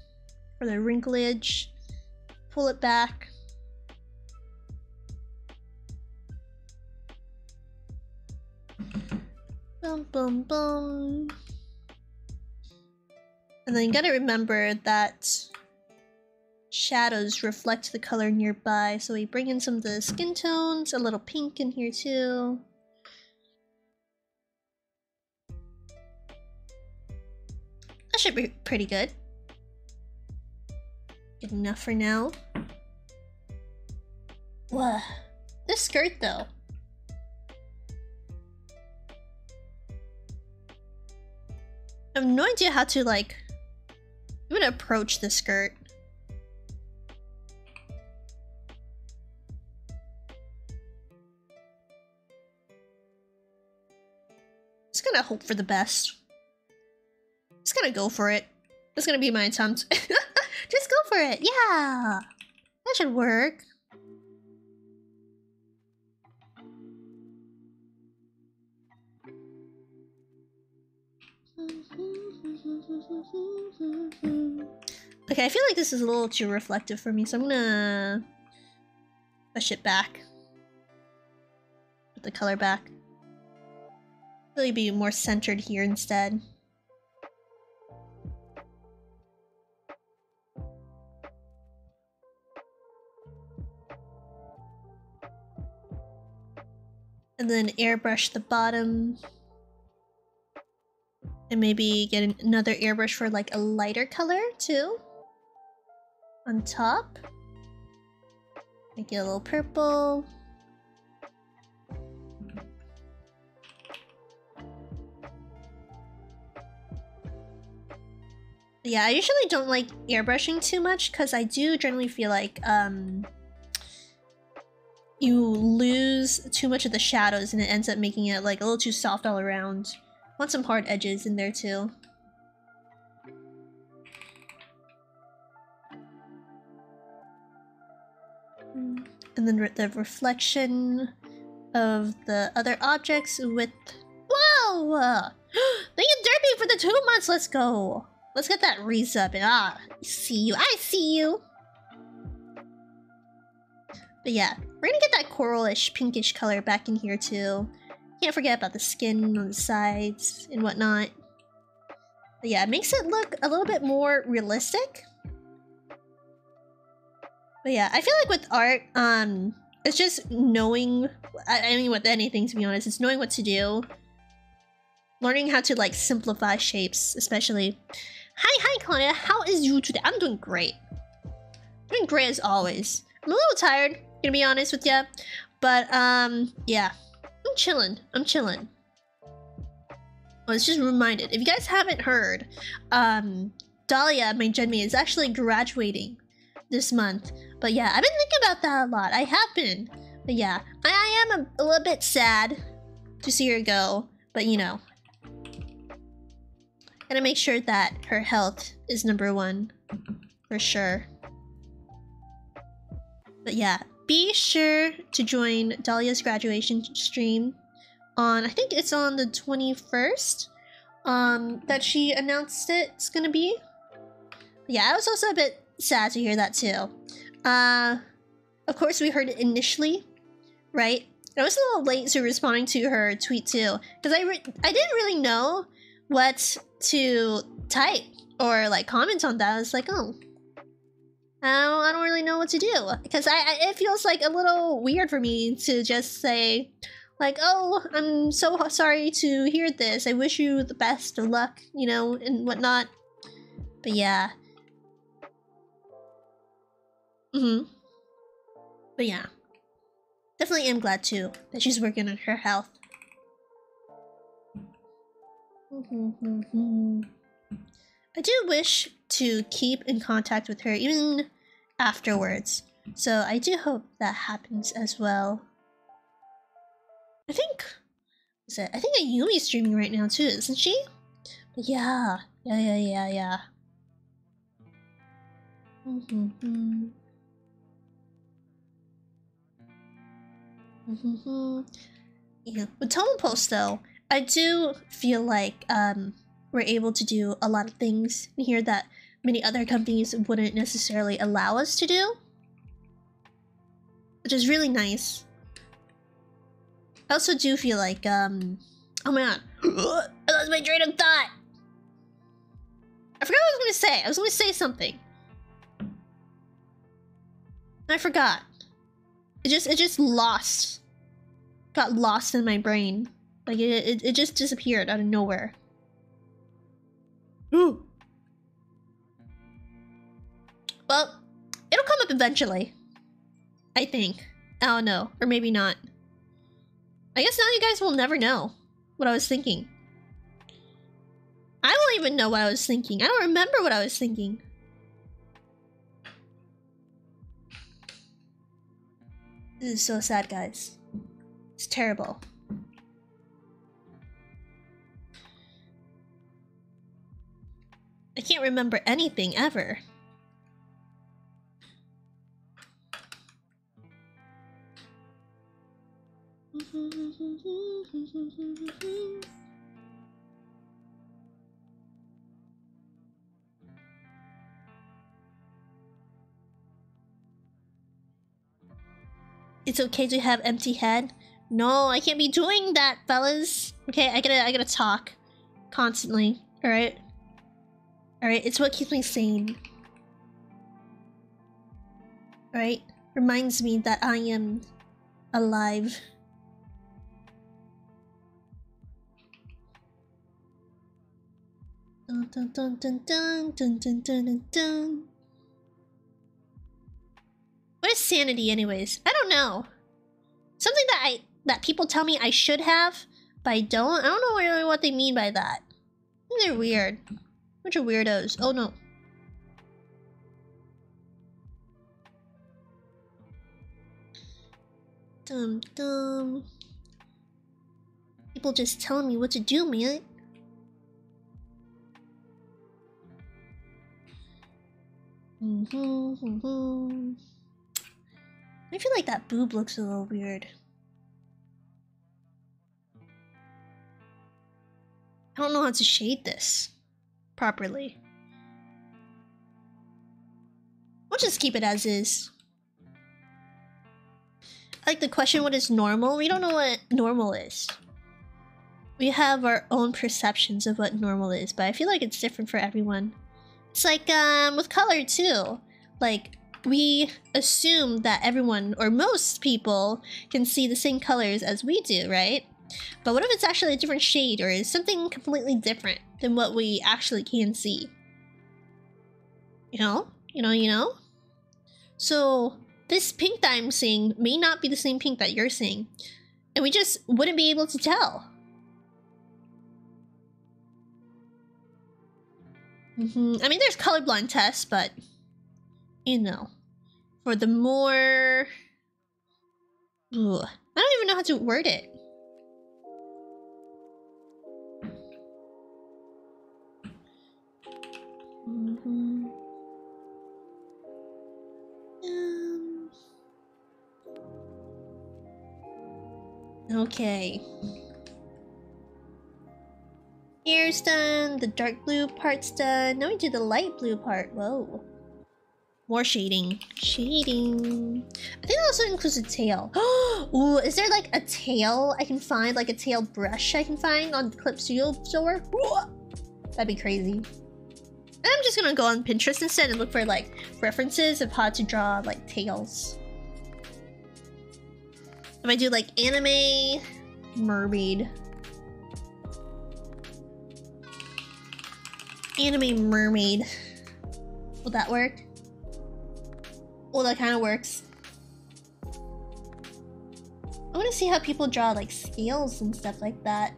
S1: for the wrinklage. Pull it back. Boom, boom, boom. And then you gotta remember that shadows reflect the color nearby, so we bring in some of the skin tones, a little pink in here too. That should be pretty good. Good enough for now. Whoa. This skirt though. I have no idea how to like even approach the skirt. Just gonna hope for the best. Just gonna go for it. That's gonna be my attempt. Just go for it. Yeah, that should work. Okay, I feel like this is a little too reflective for me, so I'm gonna push it back. Put the color back. Really be more centered here instead. And then airbrush the bottom. And maybe get another airbrush for like a lighter color too. On top. Make it a little purple. Yeah, I usually don't like airbrushing too much because I do generally feel like you lose too much of the shadows and it ends up making it like a little too soft all around. Want some hard edges in there too. And then the reflection of the other objects with... Whoa! They get derpy for the 2 months! Let's go! Let's get that resub and I see you. I see you! But yeah, we're gonna get that coralish, pinkish color back in here too. Can't forget about the skin on the sides and whatnot. But yeah, it makes it look a little bit more realistic. But yeah, I feel like with art, it's just knowing, I mean with anything to be honest, it's knowing what to do. Learning how to like simplify shapes, especially. Hi Claudia, how is you today? I'm doing great. Doing great as always. I'm a little tired, gonna be honest with ya. But yeah. I'm chilling. I'm chilling. I was just reminded. If you guys haven't heard, Dahlia, my genmate, is actually graduating this month. But yeah, I've been thinking about that a lot. I have been. But yeah, I am a little bit sad to see her go. But you know, gotta make sure that her health is #1 for sure. But yeah, be sure to join Dahlia's graduation stream on, I think it's on the 21st, that she announced it's gonna be. But yeah, I was also a bit sad to hear that too. Of course we heard it initially, right? I was a little late to responding to her tweet too, because I didn't really know what to type or like comment on that. I was like, oh, I don't really know what to do, because it feels like a little weird for me to just say like, oh, I'm so sorry to hear this. I wish you the best of luck, you know, and whatnot. But yeah. But yeah. Definitely am glad too that she's working on her health. I do wish to keep in contact with her even afterwards. So I do hope that happens as well. I think Ayumi's streaming right now too, isn't she? But yeah. Yeah. Yeah. With Tomo Post though, I do feel like we're able to do a lot of things here that many other companies wouldn't necessarily allow us to do, which is really nice. I also do feel like, oh my god, I lost my train of thought! I forgot what I was gonna say. I was gonna say something. I forgot. It just lost. Got lost in my brain. Like, it just disappeared out of nowhere. Ooh. Well, it'll come up eventually. I think. I don't know. Or maybe not. I guess now you guys will never know what I was thinking. I won't even know what I was thinking. I don't remember what I was thinking. This is so sad, guys. It's terrible. I can't remember anything ever. It's okay to have empty head. No, I can't be doing that, fellas. Okay, I gotta talk constantly. All right, it's what keeps me sane. All right, reminds me that I am alive. Dun dun dun dun dun dun dun dun dun. What is sanity, anyways? I don't know. Something that people tell me I should have, but I don't. I don't know really what they mean by that. They're weird. Bunch of weirdos. Oh no. Dum dum. People just telling me what to do, man. I feel like that boob looks a little weird. I don't know how to shade this properly. We'll just keep it as is. I like the question, what is normal? We don't know what normal is. We have our own perceptions of what normal is, but I feel like it's different for everyone. It's like with color too. Like, we assume that everyone, or most people, can see the same colors as we do, right? But what if it's actually a different shade, or is something completely different than what we actually can see? You know? So, this pink that I'm seeing may not be the same pink that you're seeing. And we just wouldn't be able to tell. I mean, there's colorblind tests, but you know, for the more... Ugh, I don't even know how to word it. Okay. Hair's done, the dark blue part's done. Now we do the light blue part. Whoa. More shading. Shading. I think that also includes a tail. Ooh, is there like a tail I can find? Like a tail brush I can find on the Clip Studio store? That'd be crazy. And I'm just gonna go on Pinterest instead and look for like references of how to draw like tails. If I do like anime mermaid. Anime mermaid. Will that work? Well, that kind of works. I want to see how people draw like scales and stuff like that.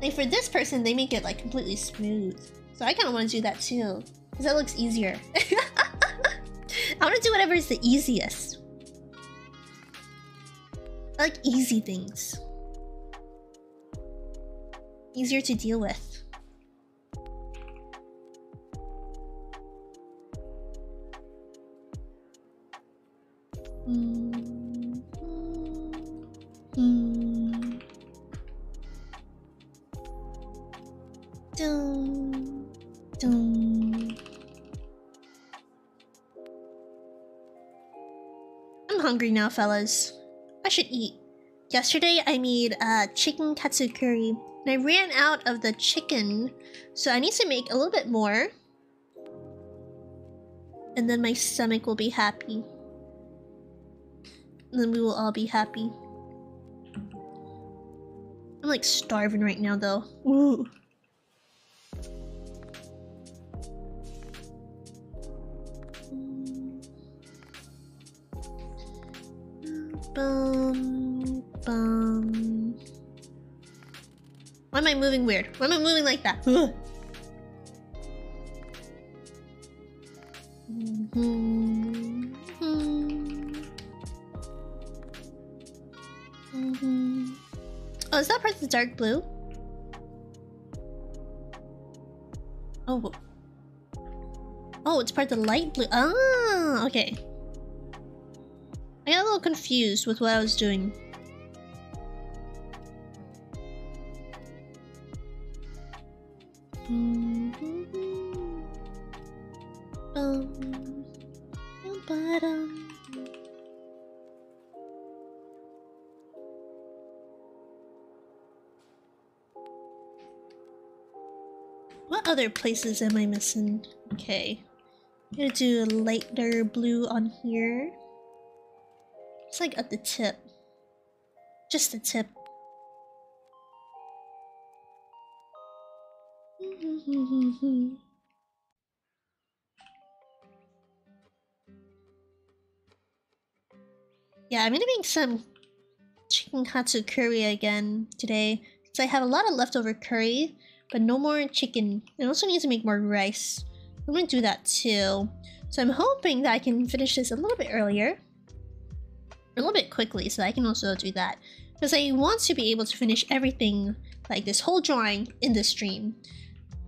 S1: Like for this person, they make it like completely smooth. So I kind of want to do that too, because that looks easier. I want to do whatever is the easiest. I like easy things. Easier to deal with. I'm hungry now, fellas. I should eat. Yesterday I made chicken katsu curry, and I ran out of the chicken, so I need to make a little bit more. And then my stomach will be happy. And then we will all be happy. I'm like starving right now though. Ooh. Why am I moving weird? Why am I moving like that? Oh, is that part of the dark blue? Oh. Oh, it's part of the light blue. Ah, okay. I got a little confused with what I was doing. What other places am I missing? Okay. I'm gonna do a lighter blue on here. It's like at the tip. Just the tip. Yeah, I'm gonna make some chicken katsu curry again today, because I have a lot of leftover curry, but no more chicken. I also need to make more rice. I'm gonna do that too. So I'm hoping that I can finish this a little bit earlier. A little bit quickly, so I can also do that. Because I want to be able to finish everything, like this whole drawing, in the stream.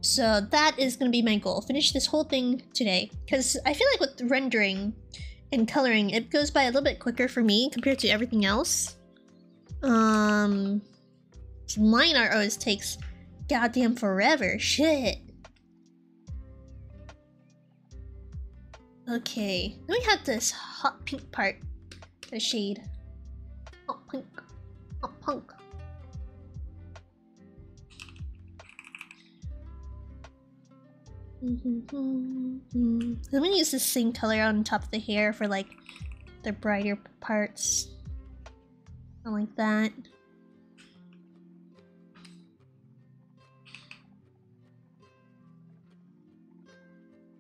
S1: So that is gonna be my goal. Finish this whole thing today. Because I feel like with rendering and coloring, it goes by a little bit quicker for me compared to everything else. Line art always takes goddamn forever. Shit. Okay, then we have this hot pink part. The shade. Hot pink. Hot punk. I'm gonna use the same color on top of the hair for like the brighter parts. I like that.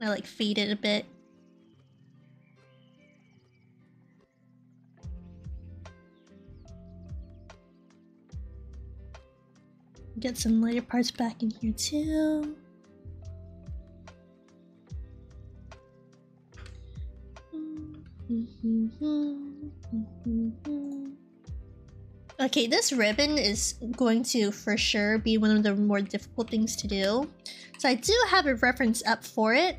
S1: I like fade it a bit. Get some lighter parts back in here too. Okay, this ribbon is going to for sure be one of the more difficult things to do. So I do have a reference up for it.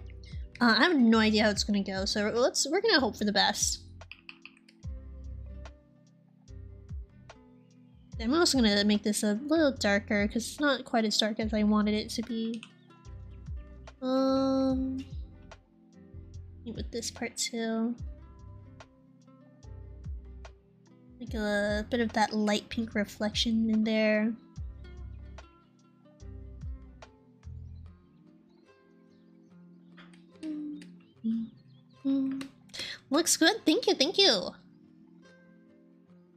S1: I have no idea how it's gonna go, so we're gonna hope for the best. I'm also gonna make this a little darker because it's not quite as dark as I wanted it to be. With this part too. Like a bit of that light pink reflection in there. Looks good. Thank you, thank you.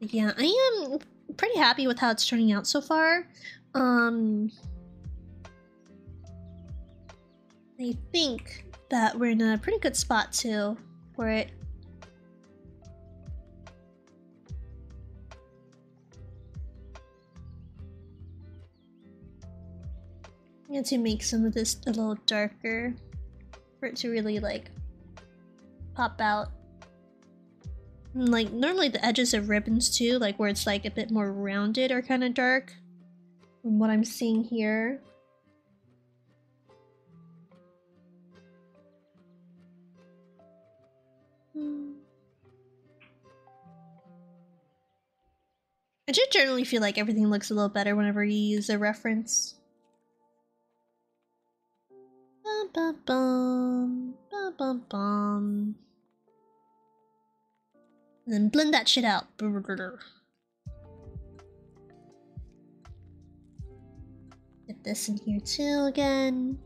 S1: Yeah, I am pretty happy with how it's turning out so far. I think that we're in a pretty good spot too for it. I'm going to make some of this a little darker for it to really like pop out. And, like normally the edges of ribbons too, like where it's like a bit more rounded, are kind of dark from what I'm seeing here. I just generally feel like everything looks a little better whenever you use a reference. Ba-ba-bum, ba-ba-bum. And then blend that shit out. Get this in here too again.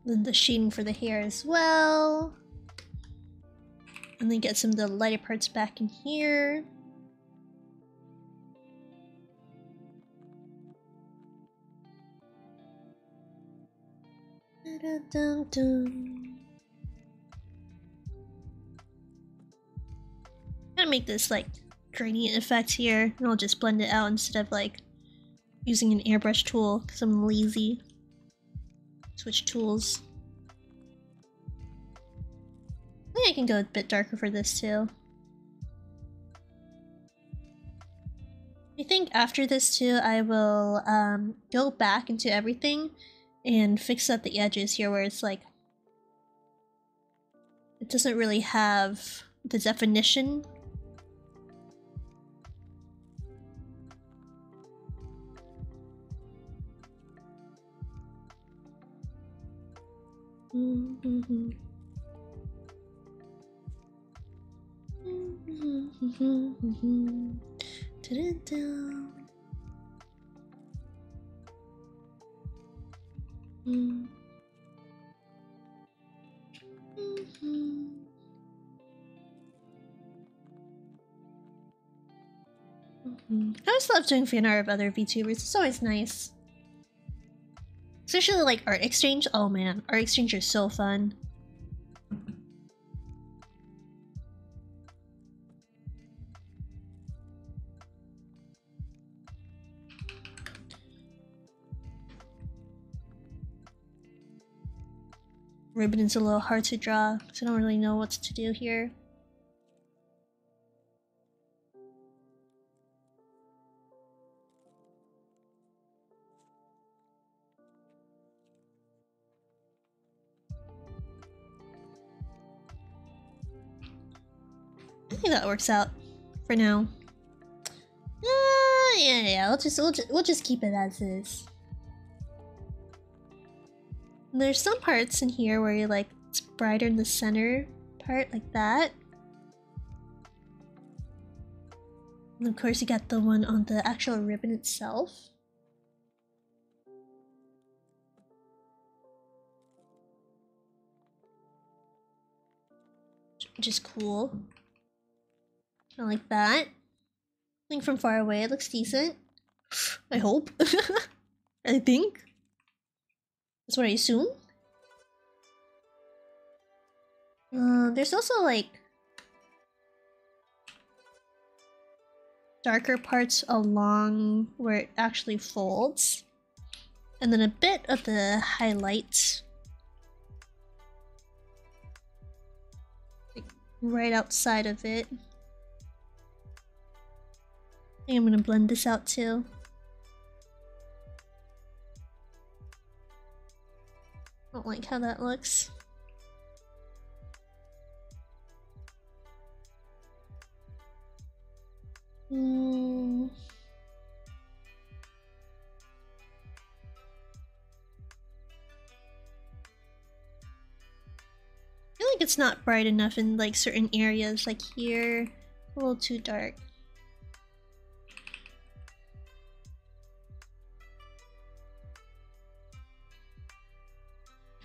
S1: Then the shading for the hair as well. And then get some of the lighter parts back in here. Gonna make this like gradient effect here, and I'll just blend it out instead of like using an airbrush tool because I'm lazy. Switch tools. I think I can go a bit darker for this too. I think after this too, I will go back into everything and fix up the edges here where it's like it doesn't really have the definition. I always love doing fan art of other VTubers. It's always nice. Especially like art exchange. Oh man, art exchange is so fun. Ribbon is a little hard to draw because I don't really know what to do here. I think that works out for now. Yeah. We'll just keep it as is. And there's some parts in here where you like it's brighter in the center part, like that. And of course, you got the one on the actual ribbon itself. Which is cool. I like that. I think from far away it looks decent. I hope. I think. That's what I assume. There's also like darker parts along where it actually folds, and then a bit of the highlights like right outside of it. I think I'm gonna blend this out too. Don't like how that looks. I feel like it's not bright enough in like certain areas, like here, a little too dark.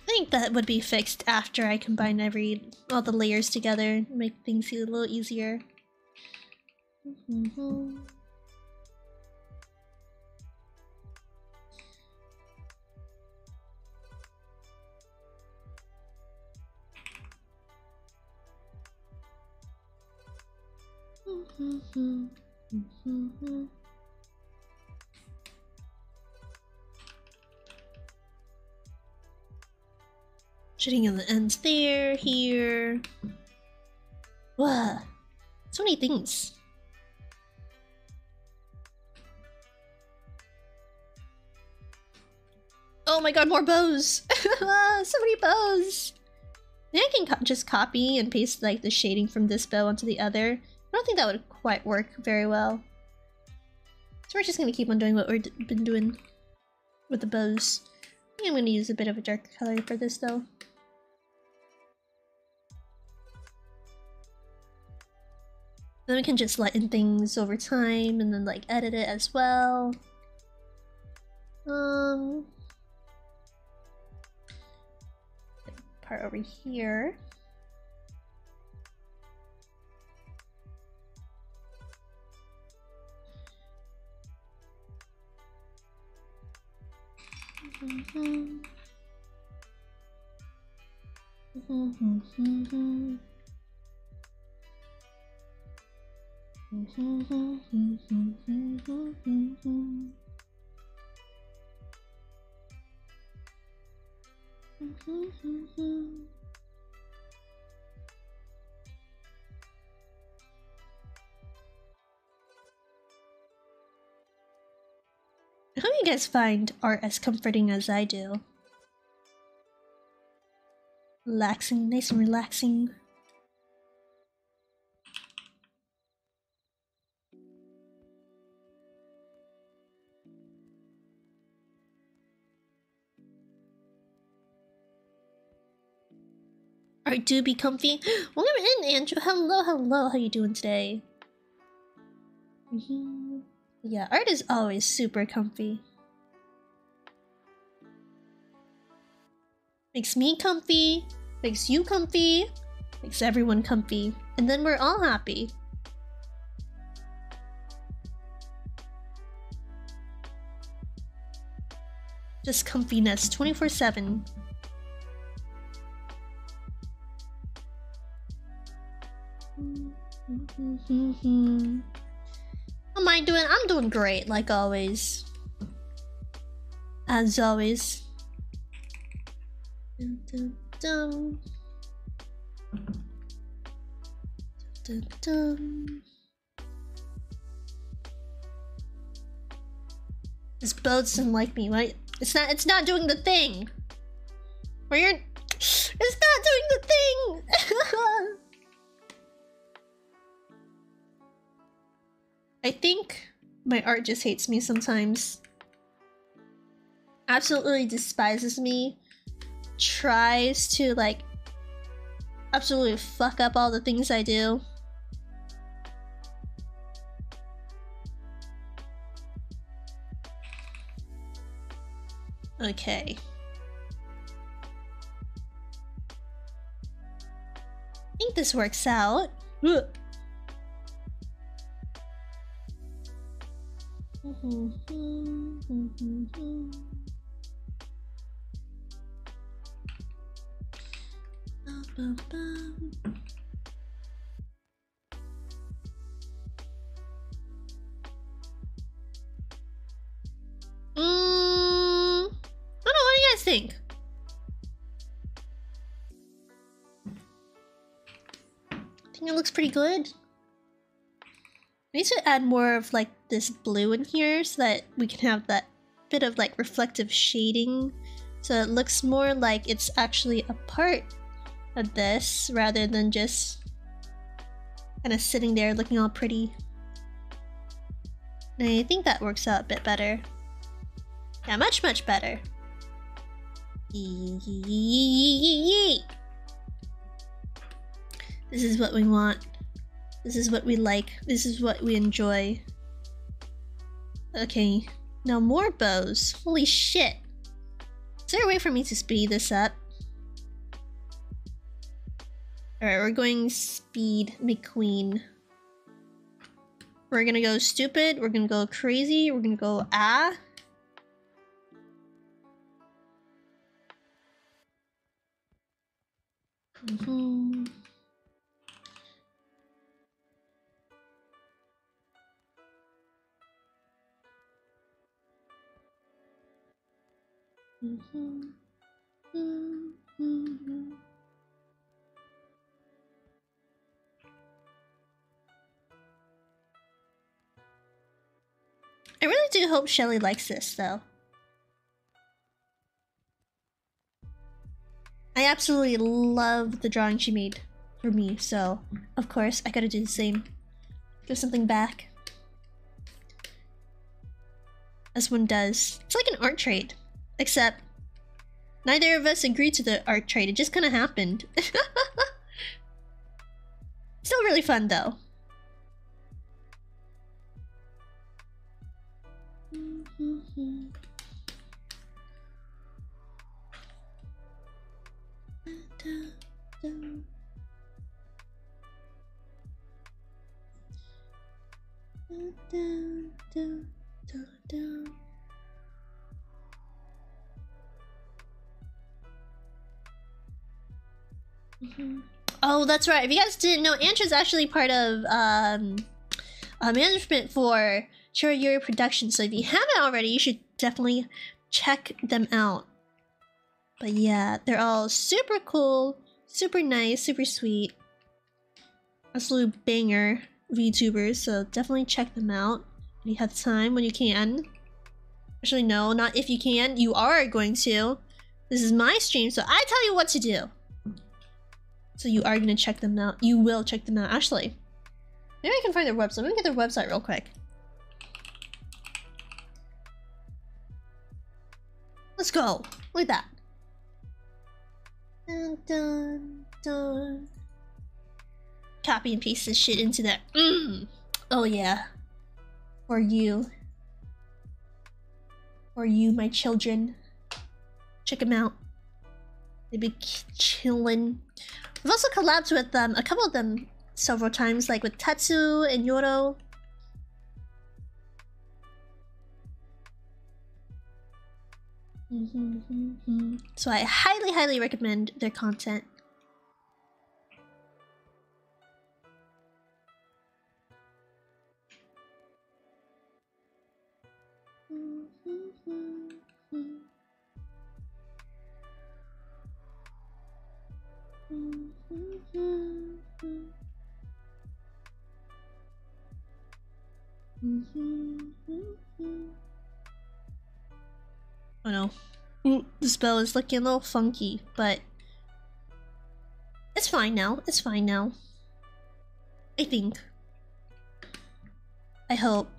S1: I think that would be fixed after I combine all the layers together, make things a little easier. Shitting in the ends there, here. Wow, so many things. Oh my god, more bows! So many bows! Maybe I can just copy and paste like the shading from this bow onto the other. I don't think that would quite work very well. So we're just gonna keep on doing what we've been doing with the bows. I think I'm gonna use a bit of a darker color for this though. Then we can just lighten things over time and then like edit it as well. Part over here. I hope you guys find art as comforting as I do. Relaxing, nice and relaxing. Art do be comfy. Welcome in, Andrew. Hello, hello. How you doing today? Yeah, art is always super comfy. Makes me comfy, makes you comfy, makes everyone comfy, and then we're all happy. Just comfiness 24/7. How am I doing? I'm doing great, like always. As always. Dun, dun, dun. Dun, dun. This boat doesn't like me, right? It's not doing the thing. Where you're it's not doing the thing. I think my art just hates me sometimes. Absolutely despises me. Tries to like absolutely fuck up all the things I do. Okay. I think this works out. Ugh. Bum, bum. I don't know, what do you guys think? I think it looks pretty good. I need to add more of like this blue in here so that we can have that bit of like reflective shading, so it looks more like it's actually a part of this rather than just kind of sitting there looking all pretty. And I think that works out a bit better. Yeah, much better. This is what we want. This is what we like. This is what we enjoy. Okay, now more bows. Holy shit. Is there a way for me to speed this up? Alright, we're going speed McQueen. We're gonna go stupid, we're gonna go crazy, we're gonna go ah. I really do hope Shelly likes this, though. I absolutely love the drawing she made for me, so of course I gotta do the same. Give something back. As one does. It's like an art trade, except neither of us agreed to the art trade, it just kinda happened. Still really fun, though. Oh, that's right. If you guys didn't know, Antra's actually part of management for Chirayuri Productions. So if you haven't already, you should definitely check them out. But yeah, they're all super cool, super nice, super sweet. Absolute banger VTubers, so definitely check them out when you have time, when you can. Actually, no, not if you can. You are going to. This is my stream, so I tell you what to do. So you are gonna check them out. You will check them out. Actually, maybe I can find their website. Let me get their website real quick. Let's go. Look at that. Dun, dun, dun. Copy and paste this shit into that. Oh yeah. For you. For you, my children. Check them out. They be chillin'. We've also collabed with a couple of them several times, like with Tatsu and Yoro. So I highly recommend their content. Oh no. Ooh, the spell is looking a little funky, but it's fine now. It's fine now. I think. I hope.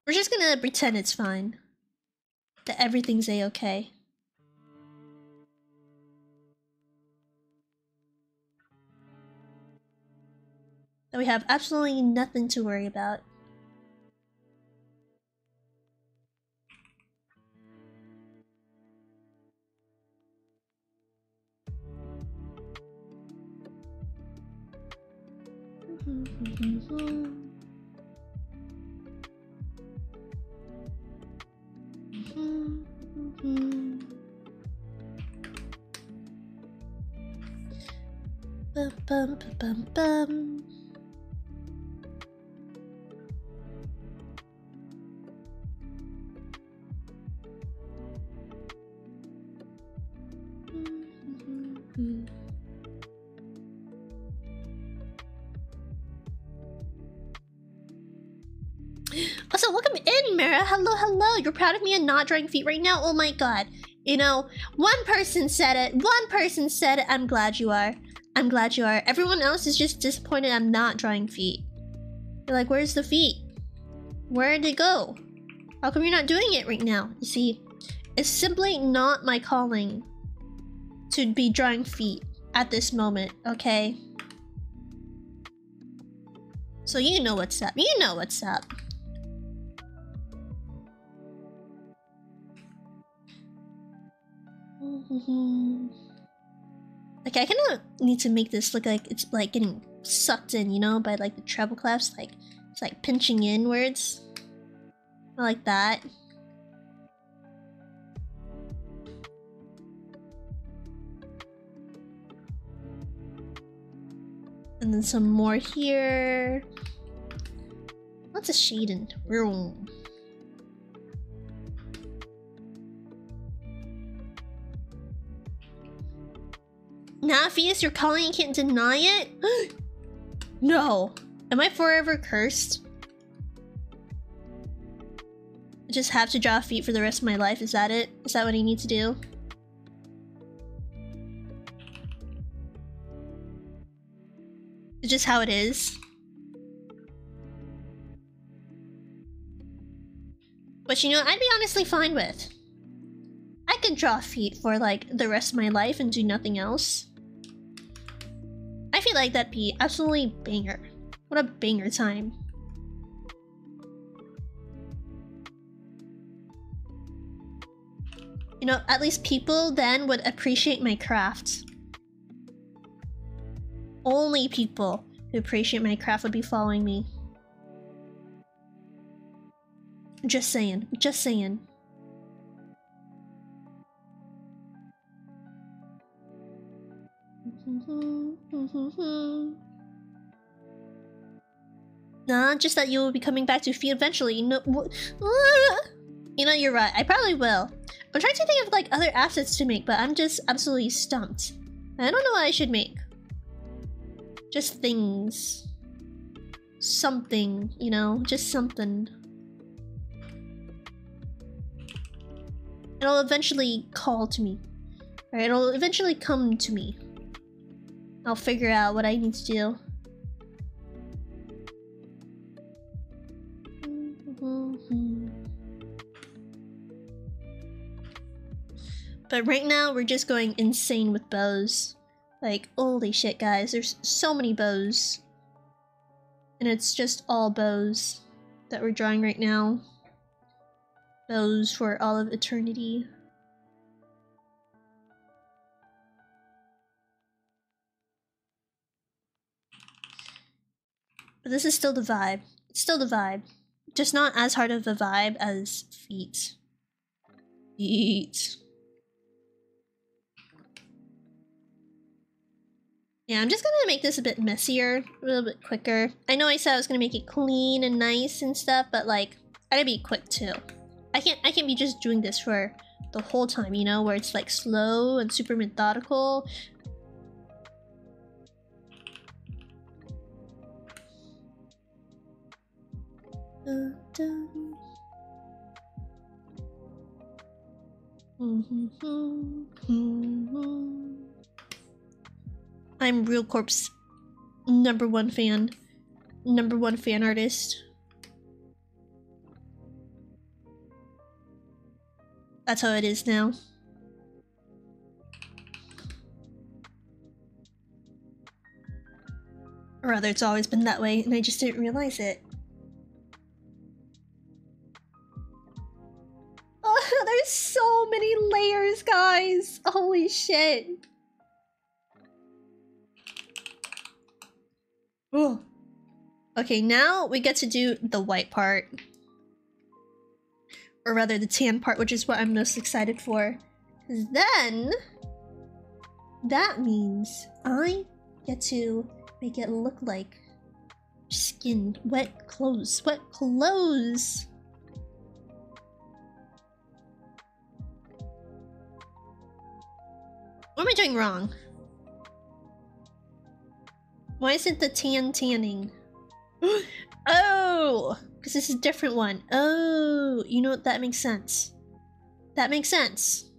S1: We're just gonna pretend it's fine. That everything's a-okay. That we have absolutely nothing to worry about. Bum, bum, bum. Also, welcome in, Mara. Hello, hello. You're proud of me and not drawing feet right now? Oh my god. You know, one person said it. One person said it. I'm glad you are. I'm glad you are. Everyone else is just disappointed I'm not drawing feet. You're like, where's the feet? Where did they go? How come you're not doing it right now? You see, it's simply not my calling to be drawing feet at this moment, okay? So you know what's up. You know what's up. Like, I kind of need to make this look like it's like getting sucked in, you know, by like the treble clefs. Like, it's like pinching inwards. I like that. And then some more here. Lots of shading. Room. Naphius, you're calling, you can't deny it? No. Am I forever cursed? I just have to draw feet for the rest of my life, is that it? Is that what I need to do? It's just how it is. Which, you know, I'd be honestly fine with. I could draw feet for, like, the rest of my life and do nothing else. I feel like that'd be absolutely banger. What a banger time. You know, at least people then would appreciate my craft. Only people who appreciate my craft would be following me. Just saying. Just saying. Nah, just that you will be coming back to feet eventually. You know, you know, you're right. I probably will. I'm trying to think of like other assets to make, but I'm just absolutely stumped. I don't know what I should make. Just things. Something, you know, just something. It'll eventually call to me. Right? It'll eventually come to me. I'll figure out what I need to do. But right now, we're just going insane with bows. Like, holy shit, guys. There's so many bows. And it's just all bows that we're drawing right now. Bows for all of eternity. But this is still the vibe. It's still the vibe. Just not as hard of a vibe as feet. Feet. Yeah, I'm just gonna make this a bit messier, a little bit quicker. I know I said I was gonna make it clean and nice and stuff, but like, I gotta be quick too. I can't be just doing this for the whole time, you know, where it's like slow and super methodical. I'm Real Corp's #1 fan. #1 fan artist. That's how it is now. Or rather, it's always been that way, and I just didn't realize it. Oh, there's so many layers, guys! Holy shit! Ooh. Okay, now we get to do the white part. Or rather, the tan part, which is what I'm most excited for. Because then... that means I get to make it look like skin. Wet clothes. Wet clothes! What am I doing wrong? Why is it the tanning? Oh! Because this is a different one. Oh! You know what? That makes sense. That makes sense.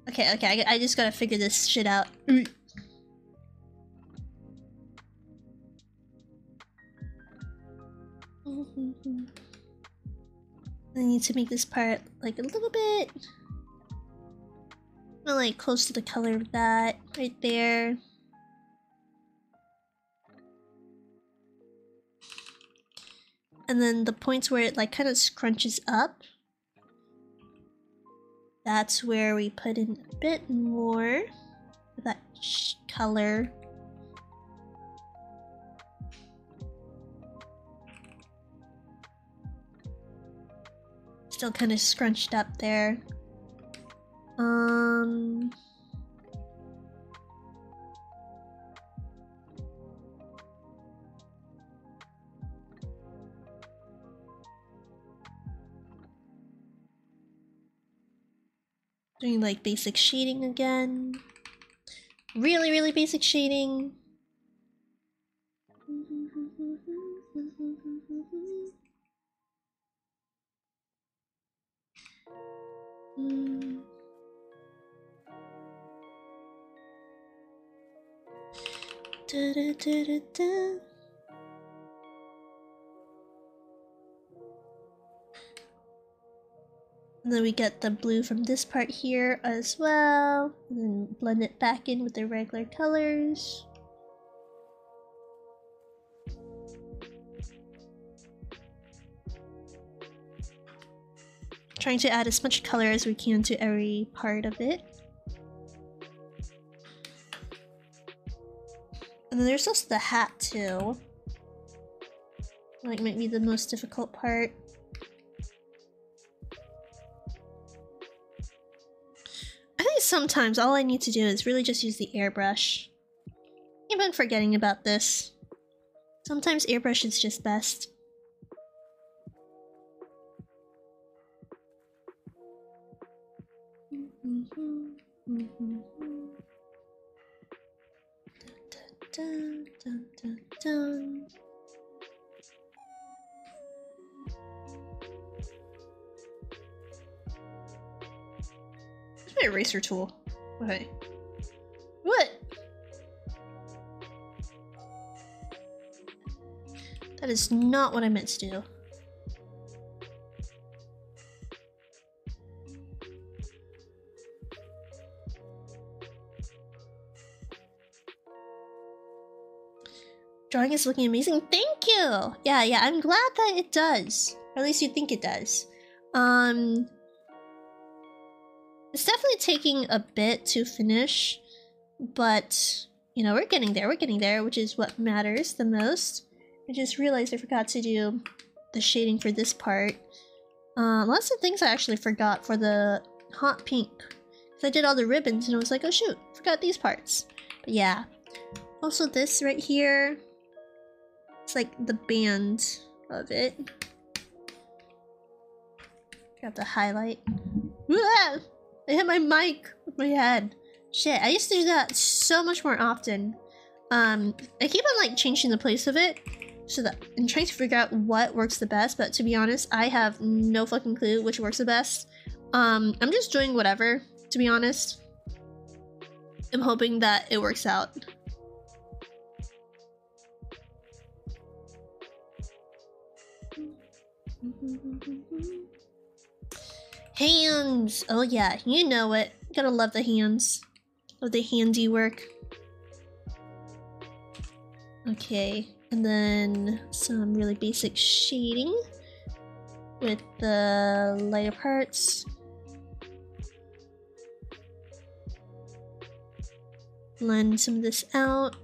S1: Okay, okay, I just gotta figure this shit out. I need to make this part like a little bit like close to the color of that right there. And then the points where it like kind of scrunches up, that's where we put in a bit more of that color. Still kind of scrunched up there. Doing like basic shading again. Really, really basic shading. Da, da, da, da, da. And then we get the blue from this part here as well. And then blend it back in with the regular colors. Trying to add as much color as we can to every part of it. And then there's also the hat too. Like, might be the most difficult part. I think sometimes all I need to do is really just use the airbrush. I've been forgetting about this. Sometimes airbrush is just best. Dun, dun, dun, dun. Where's my eraser tool? Okay. What? That is not what I meant to do. Drawing is looking amazing. Thank you! Yeah, I'm glad that it does. Or at least you think it does. It's definitely taking a bit to finish, but you know, we're getting there, which is what matters the most. I just realized I forgot to do the shading for this part. Lots of things I actually forgot for the hot pink. Because I did all the ribbons and I was like, oh shoot, forgot these parts. But yeah. Also this right here. It's like the band of it. Got the highlight. Ah! I hit my mic with my head. Shit, I used to do that so much more often. I keep on like changing the place of it so that I'm trying to figure out what works the best, but to be honest, I have no fucking clue which works the best. I'm just doing whatever, to be honest. I'm hoping that it works out. Hands! Oh yeah, you know it. Gotta love the hands. Love the handiwork. Okay, and then some really basic shading with the lighter parts. Blend some of this out.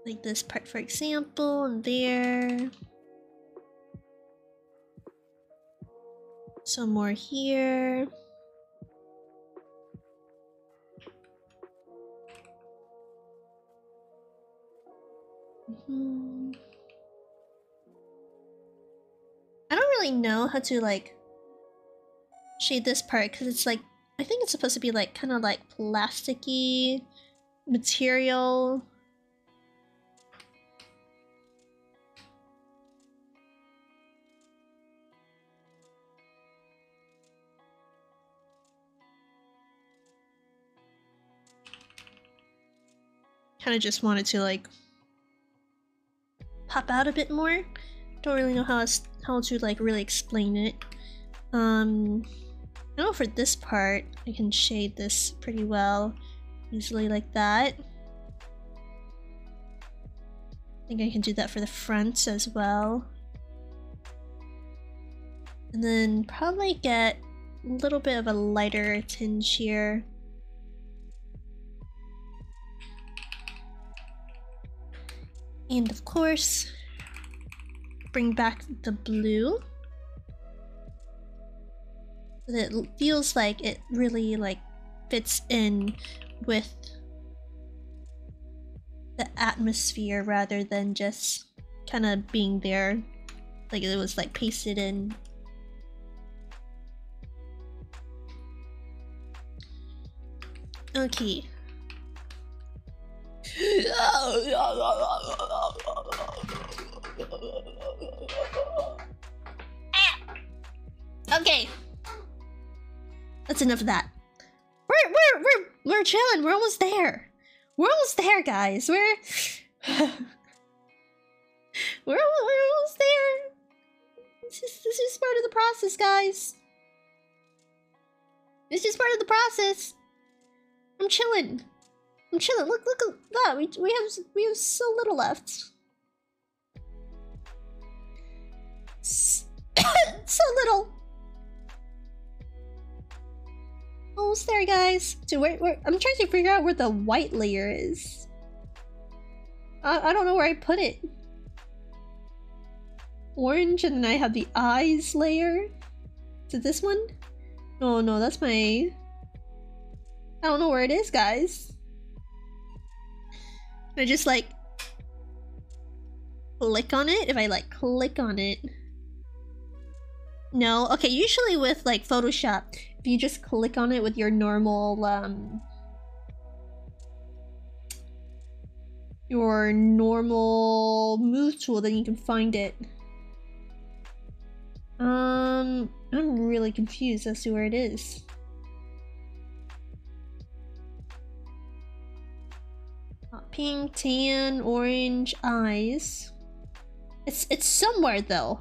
S1: Like this part, for example, and there. Some more here. I don't really know how to like shade this part because it's like, I think it's supposed to be like kind of like plasticky material. Kind of just wanted to like pop out a bit more. Don't really know how to like really explain it. I know for this part I can shade this pretty well, easily like that. I think I can do that for the front as well. And then probably get a little bit of a lighter tinge here. And of course, bring back the blue. So that it feels like it really like fits in with the atmosphere rather than just kind of being there like it was like pasted in. Okay. Okay. That's enough of that. We're chilling. We're almost there. We're almost there, guys. We're almost there. This is part of the process, guys. This is part of the process. I'm chilling. I'm chilling. Look at that. We have so little left. So little. Almost there, guys. So I'm trying to figure out where the white layer is. I don't know where I put it. Orange, and then I have the eyes layer. Is it this one? Oh no, that's my... I don't know where it is, guys. I just like click on it. If I like click on it, no. Okay, usually with like Photoshop, if you just click on it with your normal move tool, then you can find it. I'm really confused as to where it is. Pink, tan, orange, eyes. It's somewhere though.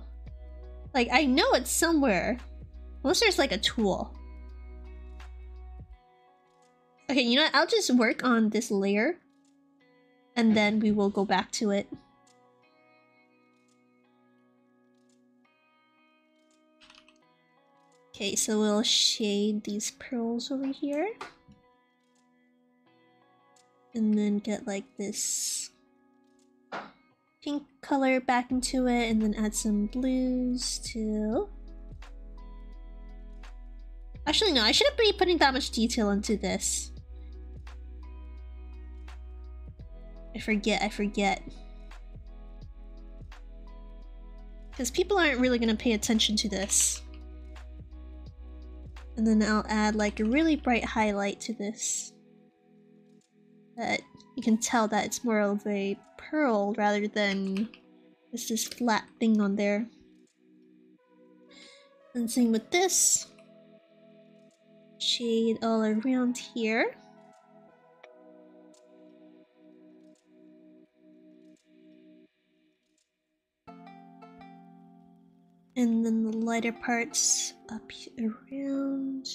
S1: Like I know it's somewhere. Unless there's like a tool. Okay, you know what? I'll just work on this layer. And then we will go back to it. Okay, so we'll shade these pearls over here. And then get like this pink color back into it, and then add some blues too. Actually, no, I shouldn't be putting that much detail into this. I forget. Because people aren't really gonna pay attention to this. And then I'll add like a really bright highlight to this. That you can tell that it's more of a pearl rather than just this flat thing on there. And same with this. Shade all around here. And then the lighter parts up around.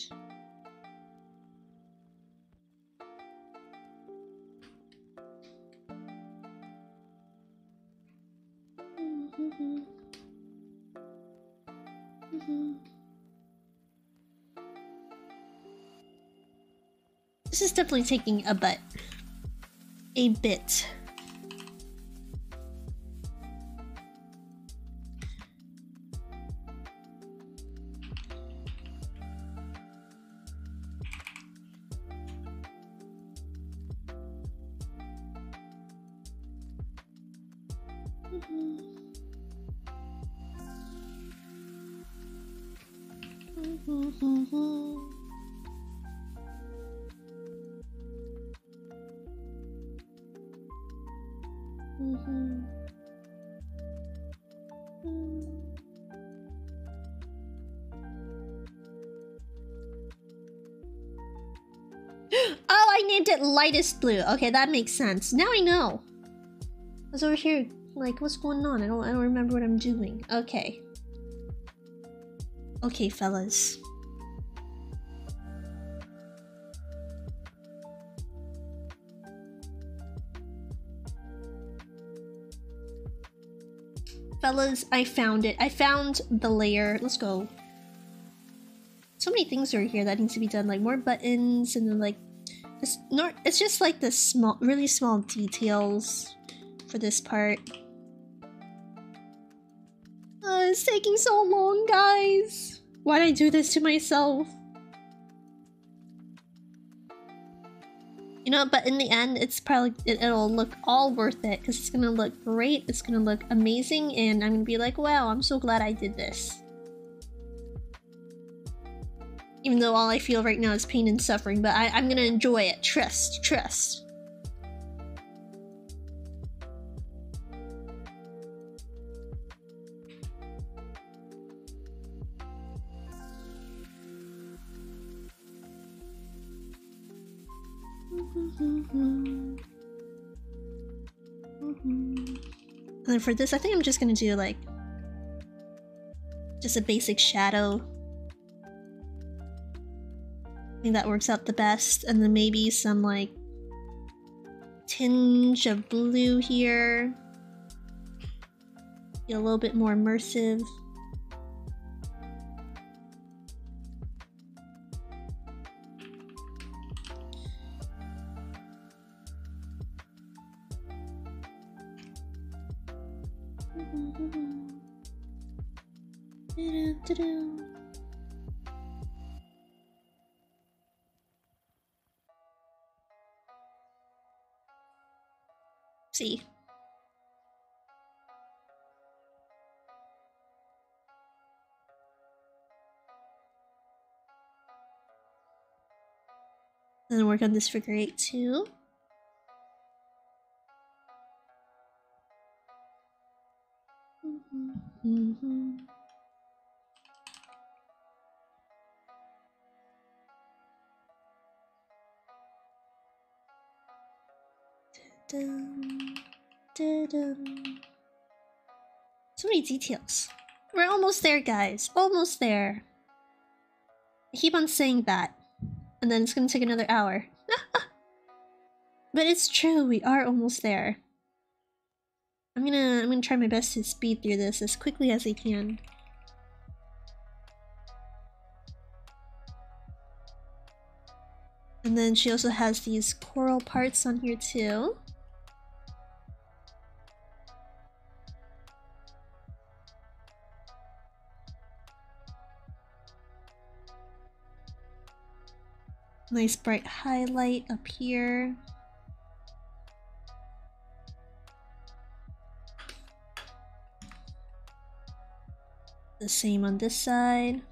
S1: This is definitely taking a bit. Oh, I named it lightest blue. Okay, that makes sense. Now I know. I was over here, like, what's going on? I don't remember what I'm doing. Okay. Okay, fellas. Fellas, I found it. I found the layer. Let's go. So many things are here that needs to be done, like more buttons and then like it's just like the small, really small details for this part. It's taking so long, guys. Why'd I do this to myself? You know, but in the end, it's probably it'll look all worth it because it's gonna look great. It's gonna look amazing, and I'm gonna be like, wow, I'm so glad I did this. Even though all I feel right now is pain and suffering, but I'm gonna enjoy it. Trust, trust. And then for this, I think I'm just gonna do like just a basic shadow. I think that works out the best, and then maybe some like tinge of blue here. Be a little bit more immersive. See. And then work on this figure 8 too. So many details. We're almost there, guys. Almost there. I keep on saying that. And then it's gonna take another hour. But it's true, we are almost there. I'm gonna try my best to speed through this as quickly as I can. And then she also has these coral parts on here too. Nice bright highlight up here. The same on this side.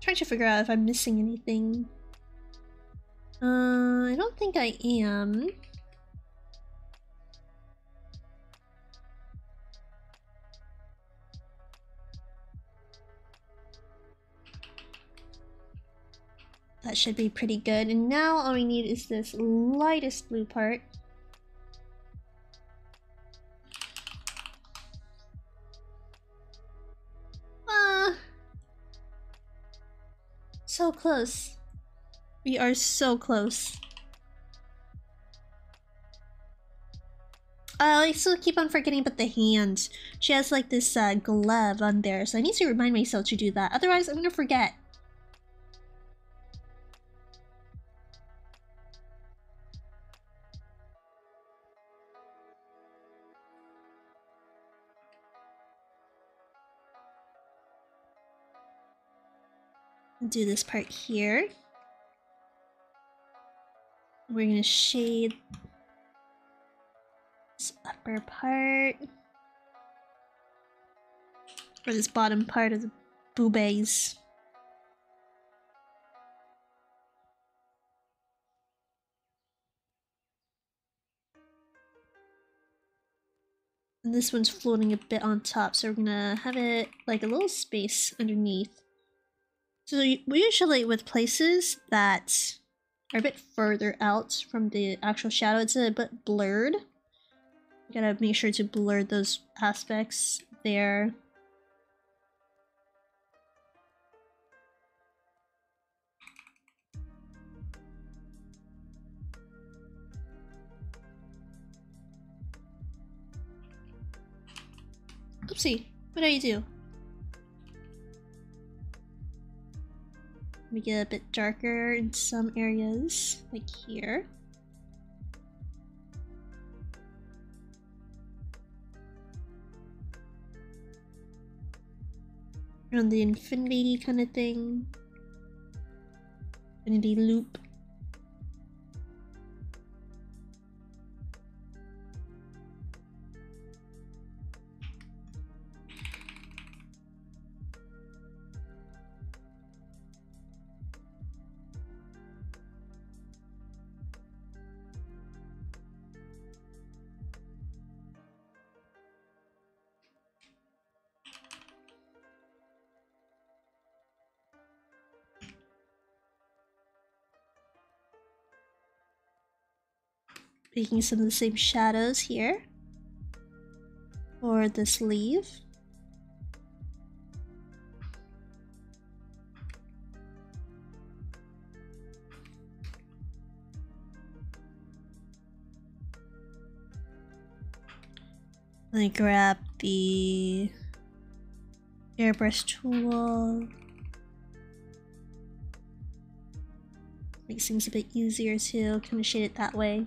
S1: Trying to figure out if I'm missing anything. I don't think I am. That should be pretty good. And now all we need is this lightest blue part. So close. We are so close. I still keep on forgetting about the hand. She has like this glove on there, so I need to remind myself to do that. Otherwise, I'm gonna forget. Do this part here. We're gonna shade this upper part. Or this bottom part of the boobies. And this one's floating a bit on top, so we're gonna have it like a little space underneath. So we usually, with places that are a bit further out from the actual shadow, it's a bit blurred. You gotta make sure to blur those aspects there. Oopsie, what did I do? Make it a bit darker in some areas, like here. Around the infinity kind of thing. Infinity loop. Making some of the same shadows here for the sleeve. Let me grab the airbrush tool. Makes things a bit easier to kind of shade it that way.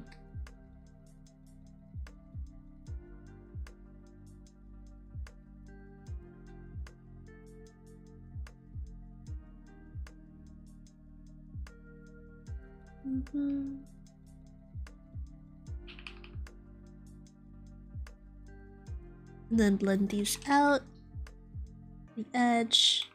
S1: And then blend these out. The edge.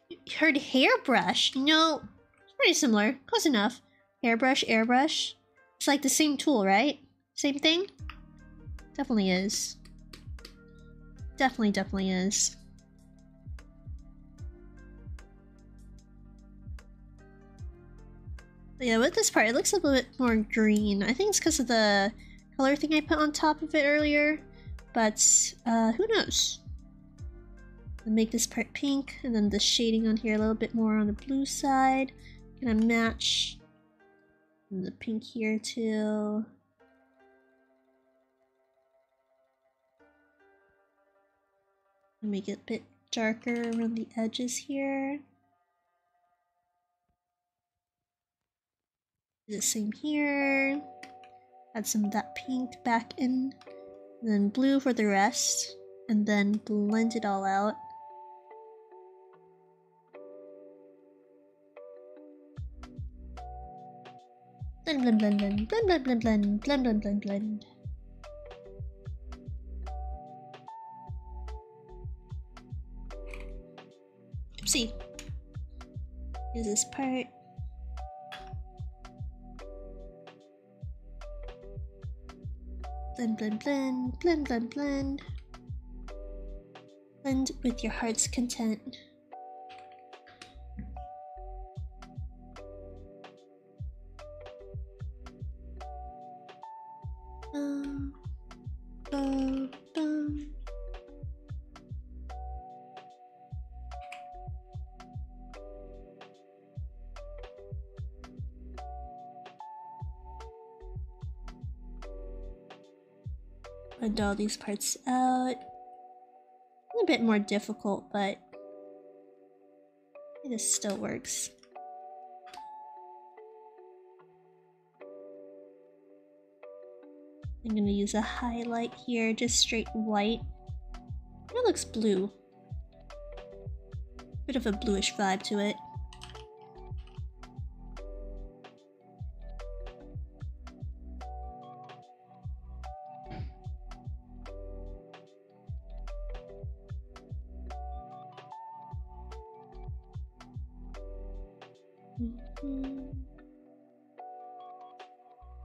S1: You heard hairbrush? You know, it's pretty similar. Close enough. Hairbrush, airbrush. It's like the same tool, right? Same thing? Definitely is. Definitely is. But yeah, with this part, it looks a little bit more green. I think it's because of the color thing I put on top of it earlier. But, who knows? I'll make this part pink, and then the shading on here a little bit more on the blue side. Gonna match the pink here too. Make it a bit darker around the edges here. Do the same here. Add some of that pink back in. And then blue for the rest. And then blend it all out. Blend, blend, blend, blend, blend, blend, blend, blend, blend, blend, blend, blend. Oopsie. Use this part. Blend, blend, blend, blend, blend, blend. Blend with your heart's content. Blend all these parts out. A bit more difficult, but it still works. I'm gonna use a highlight here, just straight white. It looks blue. Bit of a bluish vibe to it.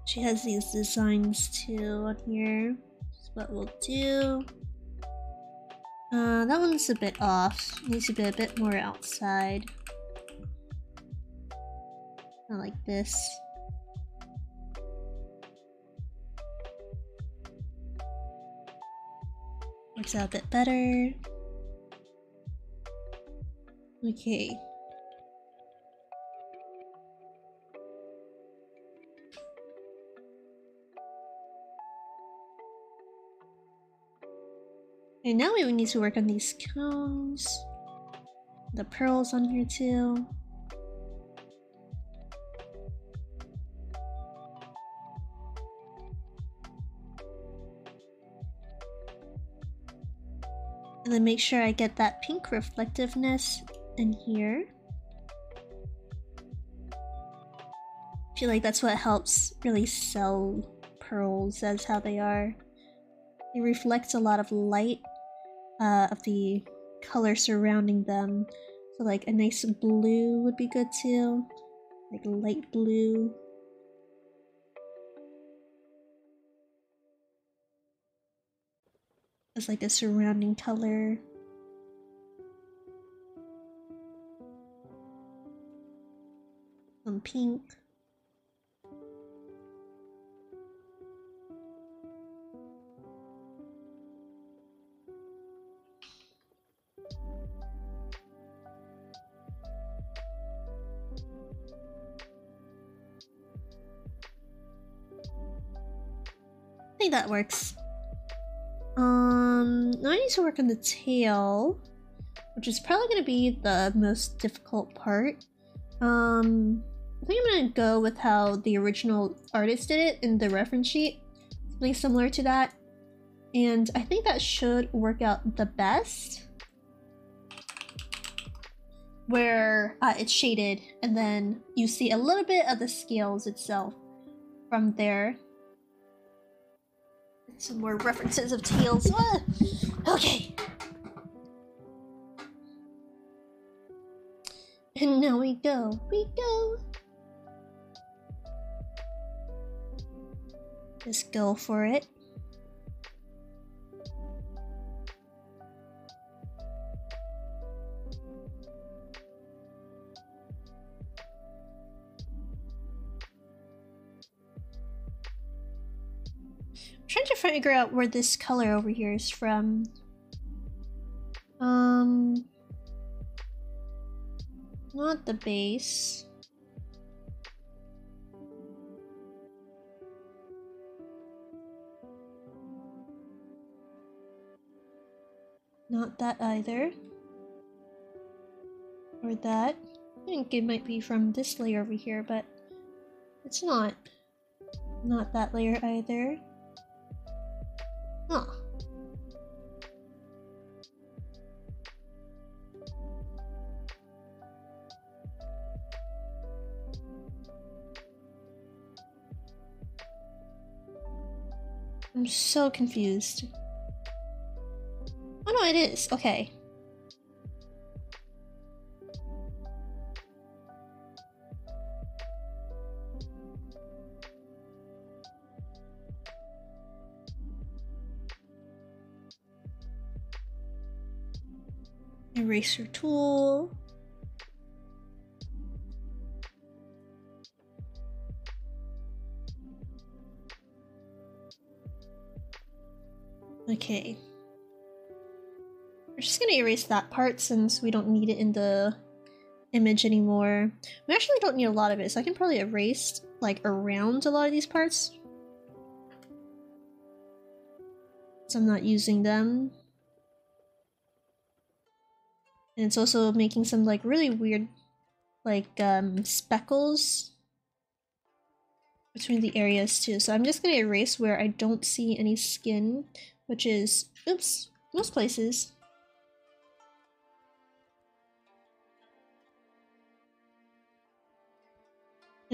S1: She has these designs too on here. That's what we'll do. That one's a bit off. Needs to be a bit more outside. Not like this. Works out a bit better. Okay. And now we need to work on these cones. The pearls on here too. And then make sure I get that pink reflectiveness in here. I feel like that's what helps really sell pearls as how they are. It reflects a lot of light of the color surrounding them. So like a nice blue would be good too. Like light blue. It's like a surrounding color. Some pink. I think that works. Now I need to work on the tail, which is probably going to be the most difficult part. I think I'm going to go with how the original artist did it in the reference sheet. Something similar to that. And I think that should work out the best. Where it's shaded and then you see a little bit of the scales itself from there. Some more references of tails. Ah! Okay. And now we go. Just go for it. I'm trying to figure out where this color over here is from. Not the base. Not that either. Or that. I think it might be from this layer over here, but it's not. Not that layer either. Huh. I'm so confused. Oh no, it is. Okay. Eraser tool. Okay. We're just gonna erase that part since we don't need it in the image anymore. We actually don't need a lot of it, so I can probably erase like around a lot of these parts. So I'm not using them. And it's also making some like really weird like speckles between the areas too. So I'm just gonna erase where I don't see any skin, which is, oops, most places.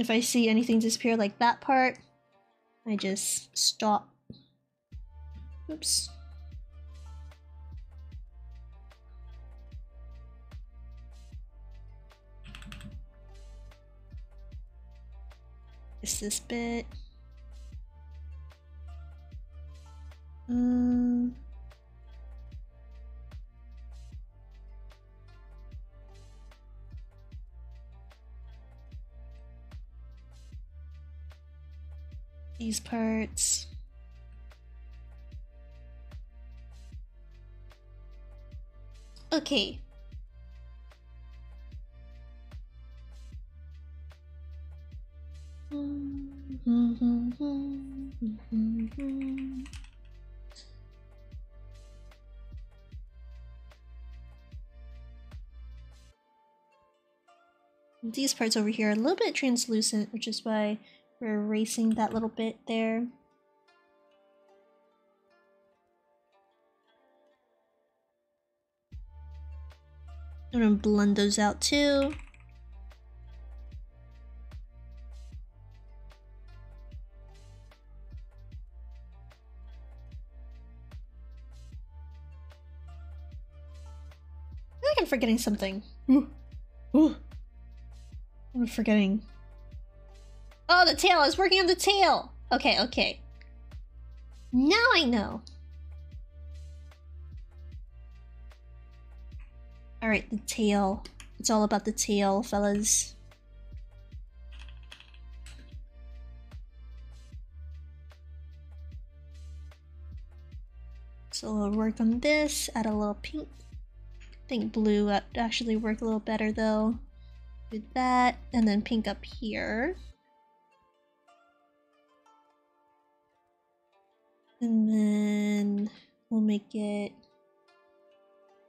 S1: If I see anything disappear like that part, I just stop. Oops. It's this bit. These parts. Okay. These parts over here are a little bit translucent, which is why we're erasing that little bit there. I'm gonna blend those out too. I think I'm forgetting something. Ooh. I'm forgetting. Oh, the tail! I was working on the tail! Okay, okay. Now I know. Alright, the tail. It's all about the tail, fellas. So we'll work on this, add a little pink. I think blue would actually work a little better though. Do that, and then pink up here. And then we'll make it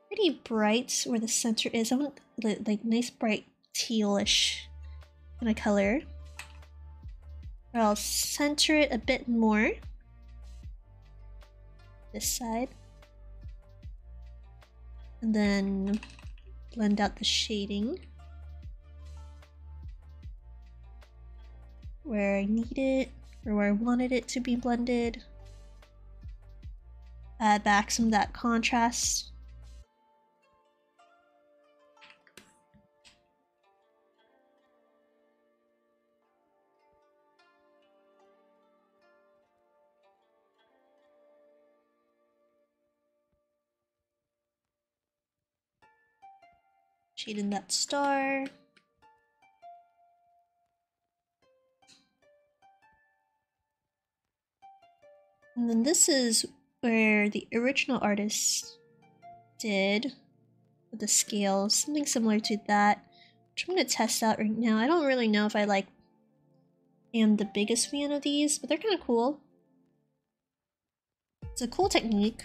S1: pretty bright where the center is. I want like nice bright tealish kind of color. Or I'll center it a bit more. This side. And then blend out the shading where I need it or where I wanted it to be blended. Add back some of that contrast. Shade in that star. And then this is where the original artist did with the scales, something similar to that, which I'm going to test out right now. I don't really know if I am the biggest fan of these, but they're kind of cool. It's a cool technique.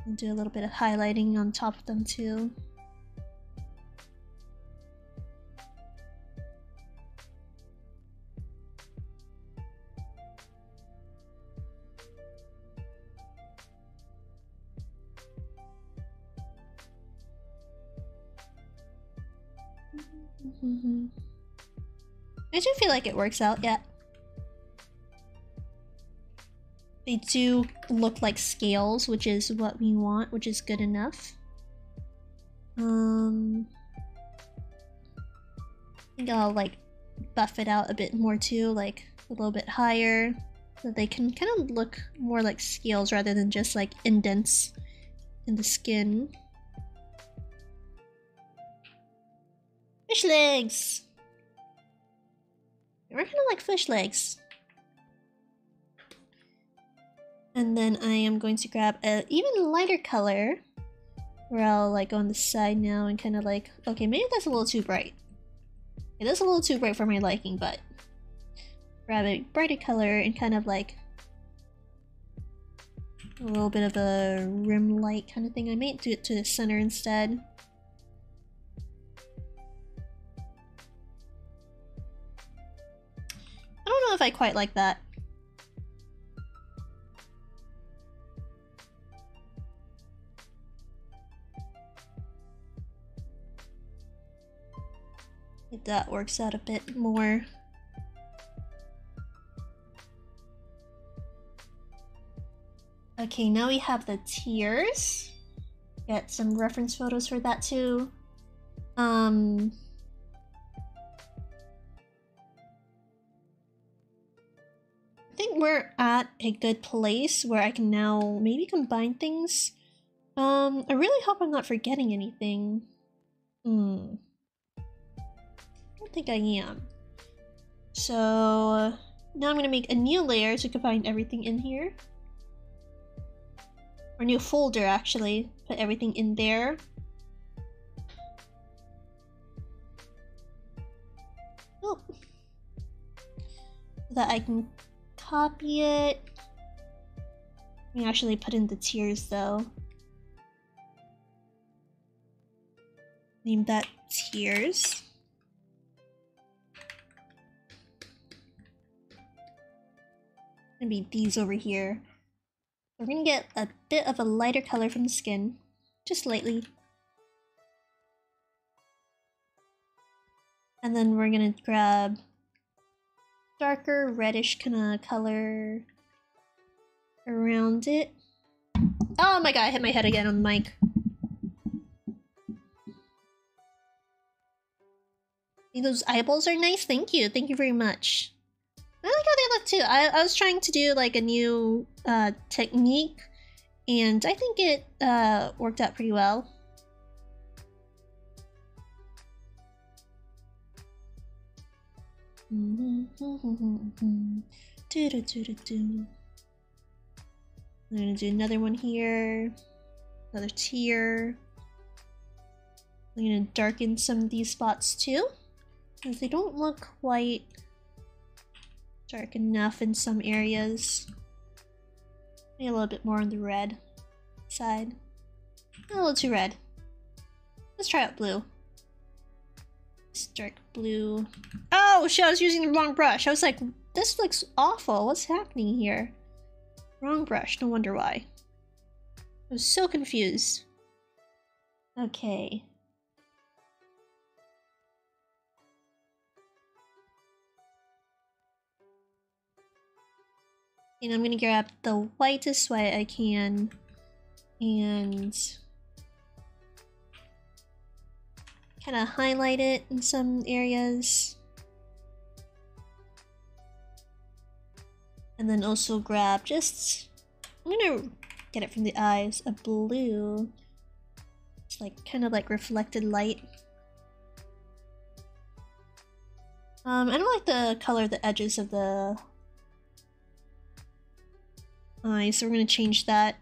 S1: I'll do a little bit of highlighting on top of them too. I do feel like it works out, yeah. They do look like scales, which is what we want, which is good enough. I think I'll buff it out a bit more too, like a little bit higher, so they can kind of look more like scales rather than just like indents in the skin. Fish legs! We're kind of like fish legs. And then I am going to grab an even lighter color, where I'll go on the side now and kind of okay, maybe that's a little too bright. It is a little too bright for my liking, but grab a brighter color and kind of a little bit of a rim light kind of thing. I might do it to the center instead. I don't know if I quite like that. think that works out a bit more. Okay, now we have the tiers. Get some reference photos for that too. I think we're at a good place where I can now maybe combine things. I really hope I'm not forgetting anything. I don't think I am. So now I'm gonna make a new layer to combine everything in here. Or new folder actually. Put everything in there. Oh. So that I can copy it. Let me actually put in the tiers though. Name that tiers. Gonna be these over here. We're gonna get a bit of a lighter color from the skin, just slightly. And then we're gonna grab darker reddish kind of color around it. Oh my god, I hit my head again on the mic. Those eyeballs are nice, thank you very much. I like how they look too. I was trying to do like a new technique, and I think it worked out pretty well. I'm gonna do another one here, another tier. I'm gonna darken some of these spots too, because they don't look quite dark enough in some areas. Maybe a little bit more on the red side. A little too red. Let's try out blue. This dark blue. Oh shit, I was using the wrong brush. I was like, this looks awful. What's happening here? Wrong brush, no wonder why. I was so confused. Okay. And I'm gonna grab the whitest white I can and kind of highlight it in some areas. And then also grab just, I'm gonna get it from the eyes, a blue. It's like kind of like reflected light. I don't like the color of the edges of the eyes, so we're gonna change that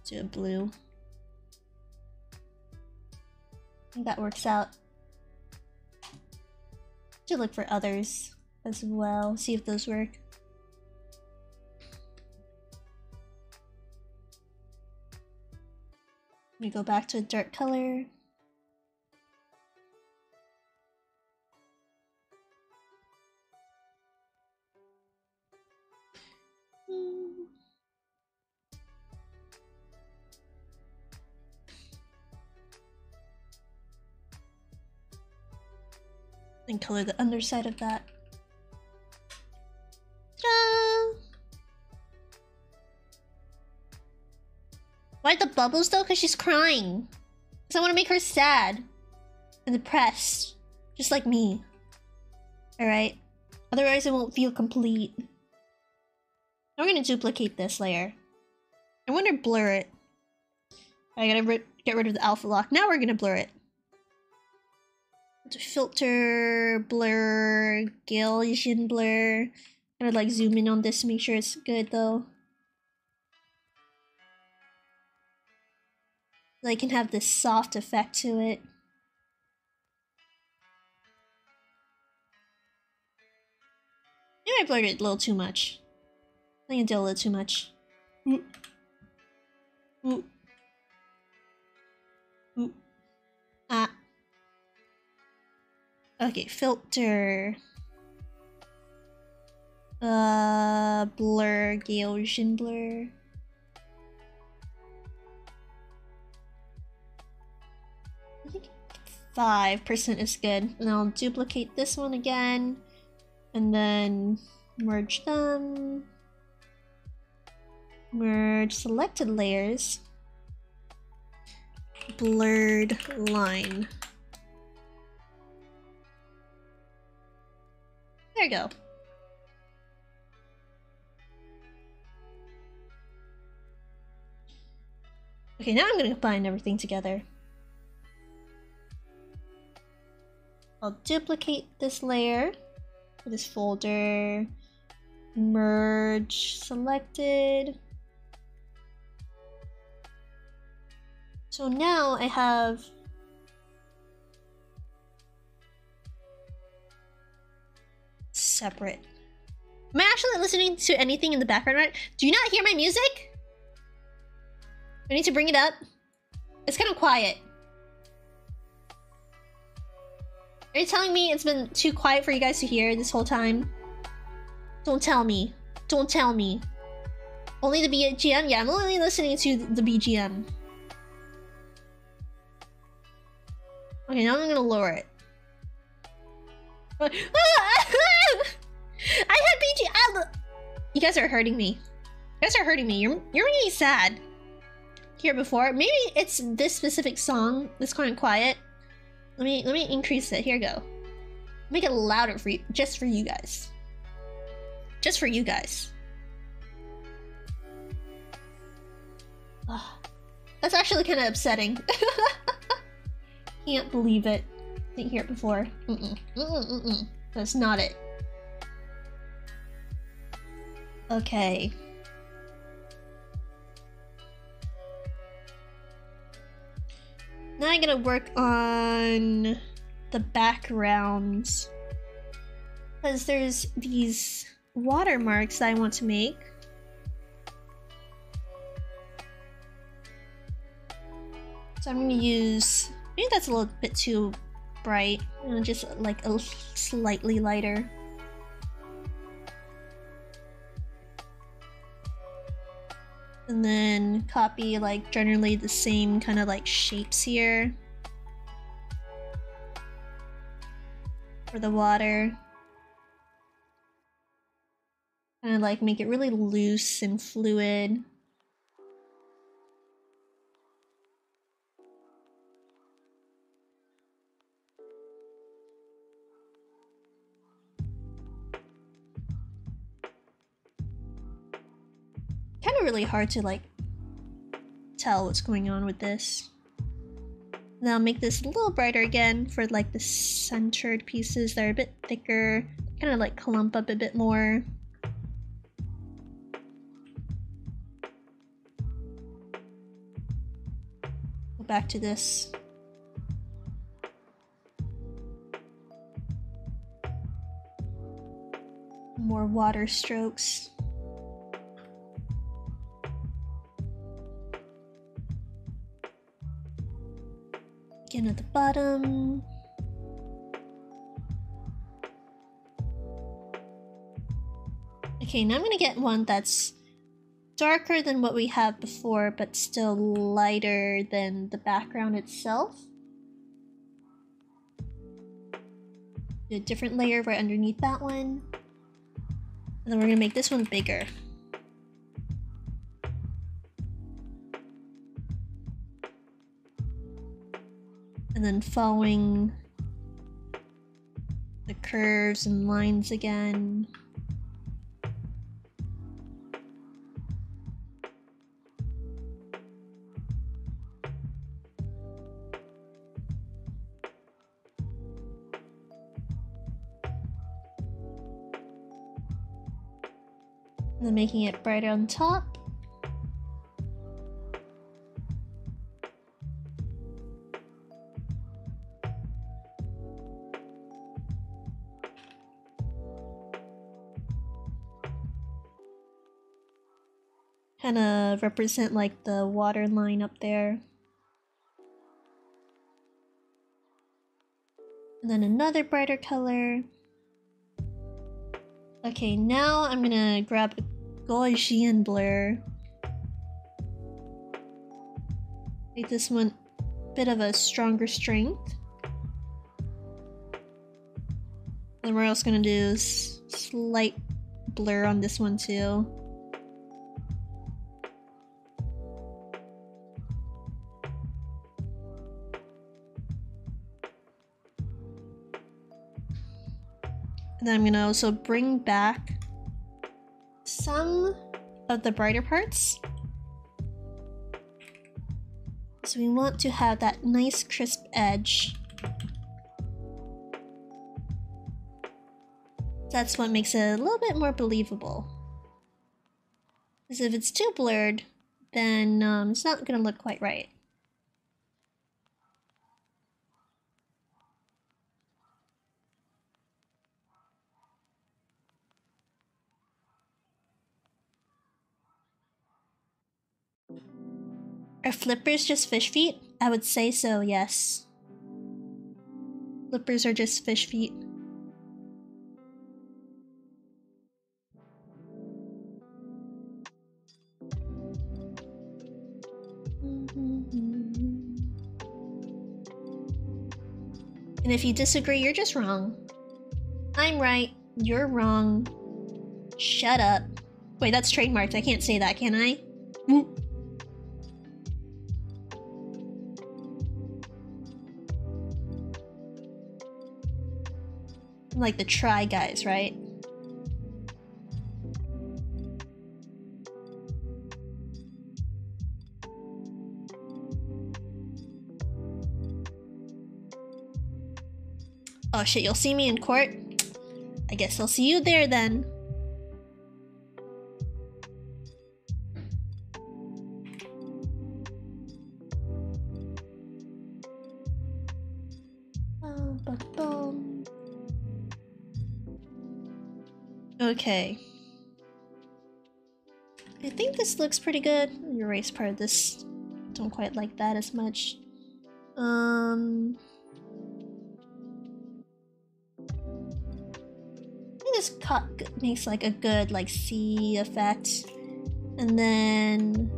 S1: to a blue. I think that works out. Should look for others as well, see if those work. Let me go back to a dark color. And color the underside of that. Ta-da! Why the bubbles though? Because she's crying. Because I want to make her sad and depressed, just like me. Alright? Otherwise it won't feel complete. Now we're gonna duplicate this layer. I want to blur it. I gotta get rid of the alpha lock. Now we're gonna blur it. Filter, blur, Gaussian blur. I'm gonna like zoom in on this to make sure it's good though. So I can have this soft effect to it. Maybe I blurred it a little too much. I think I did a little too much. Ooh. Ooh. Ooh. Ah. Okay, filter. Blur, Gaussian blur. think 5% is good. And I'll duplicate this one again. And then merge them. Merge selected layers. Blurred line. There you go. Okay, now I'm gonna combine everything together. I'll duplicate this layer for this folder. Merge selected. So now I have separate. Am I actually listening to anything in the background right? Do you not hear my music? I need to bring it up. It's kind of quiet. Are you telling me it's been too quiet for you guys to hear this whole time? Don't tell me. Don't tell me. Only the BGM? Yeah, I'm only listening to the BGM. Okay, now I'm gonna lower it. I had BGM! You guys are hurting me. You guys are hurting me. You're making me sad. Here before. Maybe it's this specific song that's kind of quiet. Let me increase it. Here we go. Make it louder for you, just for you guys. Just for you guys. Oh, that's actually kind of upsetting. Can't believe it. Didn't hear it before. That's not it. Okay. Now I'm gonna work on the backgrounds. Because there's these watermarks that I want to make. So I'm gonna use... maybe that's a little bit too bright. Just like a slightly lighter. And then copy like generally the same kind of like shapes here. For the water. Kind of like make it really loose and fluid. Kind of really hard to like tell what's going on with this. Now I'll make this a little brighter again for like the centered pieces that are a bit thicker, kind of like clump up a bit more. Go back to this. More water strokes. Again at the bottom. Okay, now I'm gonna get one that's darker than what we have before, but still lighter than the background itself. Do a different layer right underneath that one. And then we're gonna make this one bigger. And then following the curves and lines again. And then making it brighter on top. Kind of represent like the water line up there. And then another brighter color. Okay, now I'm gonna grab a Gaussian blur. Make this one bit of a stronger strength. Then we're also gonna do slight blur on this one too. And then I'm gonna also bring back some of the brighter parts. So we want to have that nice crisp edge. That's what makes it a little bit more believable. Because if it's too blurred, then it's not gonna look quite right. Are flippers just fish feet? I would say so, yes. Flippers are just fish feet. And if you disagree, you're just wrong. I'm right, you're wrong. Shut up. Wait, that's trademarked. I can't say that, can I? Like the Try Guys, right? Oh shit, you'll see me in court? I guess I'll see you there then. Okay. I think this looks pretty good. Let me erase part of this. Don't quite like that as much. This cut makes like a good like C effect. And then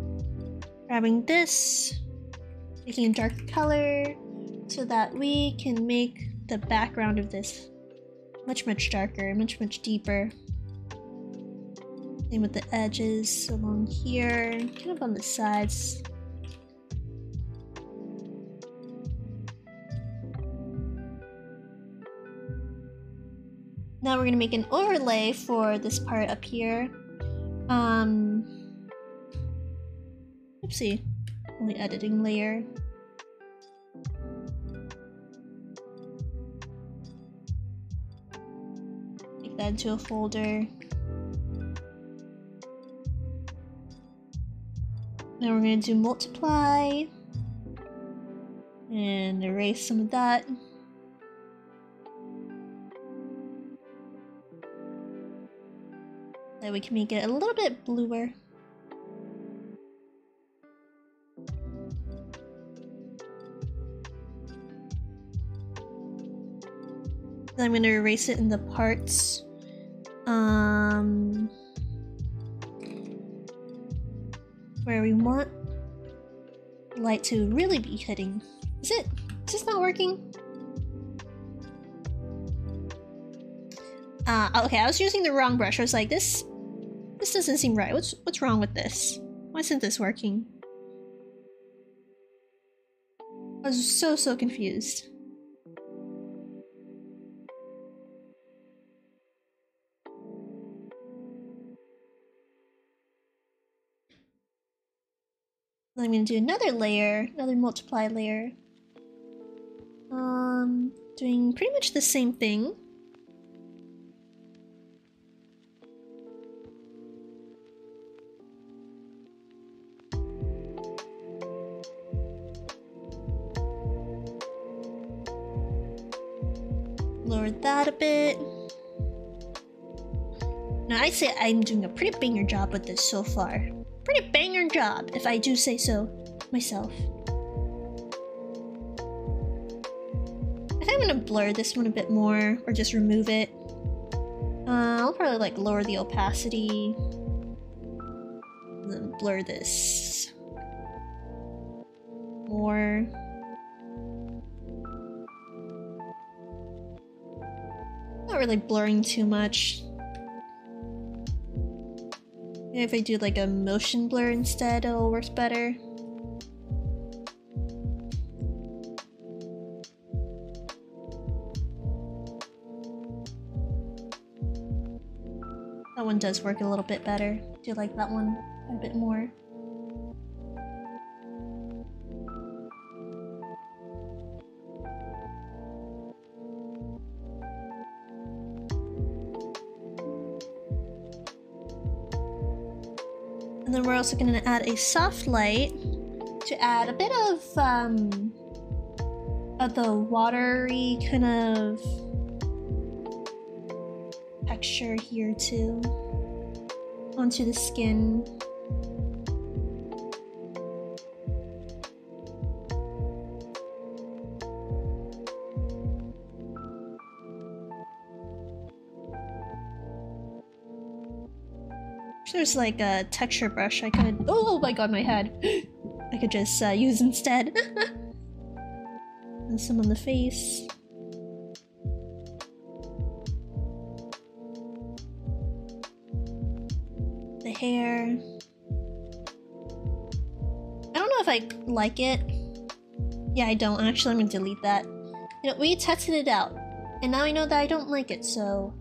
S1: grabbing this, making a dark color so that we can make the background of this much darker, much deeper. Same with the edges along here, kind of on the sides. Now we're gonna make an overlay for this part up here. Oopsie, only editing layer. Make that into a folder. Now we're going to do multiply and erase some of that. That we can make it a little bit bluer. Then I'm going to erase it in the parts. Where we want light to really be hitting. Is this not working? Okay, I was using the wrong brush. I was like, this doesn't seem right. What's wrong with this? Why isn't this working? I was so confused. Then I'm gonna do another layer, another multiply layer. Doing pretty much the same thing. Lower that a bit. Now I'd say I'm doing a pretty banger job with this so far. Pretty banger job, if I do say so myself. I think I'm gonna blur this one a bit more, or just remove it. I'll probably like lower the opacity. And then blur this more. Not really blurring too much. Maybe if I do like a motion blur instead, it'll work better. That one does work a little bit better. Do like that one a bit more. And then we're also going to add a soft light to add a bit of the watery kind of texture here too onto the skin. There's like a texture brush I could— oh my god, my head! I could just use instead. And some on the face. The hair. I don't know if I like it. Yeah, I don't. Actually, I'm gonna delete that. You know, we tested it out. And now I know that I don't like it, so...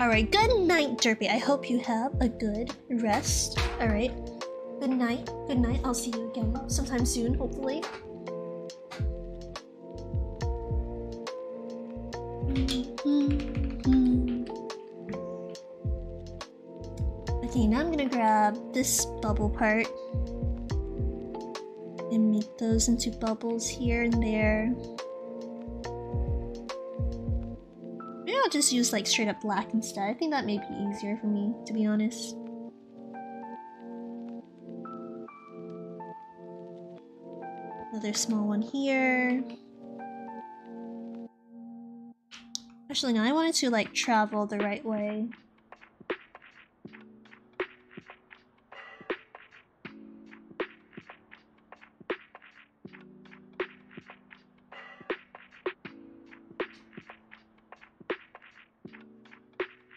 S1: Alright, good night, Derpy. I hope you have a good rest. Alright. Good night. Good night. I'll see you again sometime soon, hopefully. Okay, now I'm gonna grab this bubble part and make those into bubbles here and there. Maybe I'll just use like straight up black instead. I think that may be easier for me, to be honest. Another small one here. Actually, no, I wanted to like travel the right way.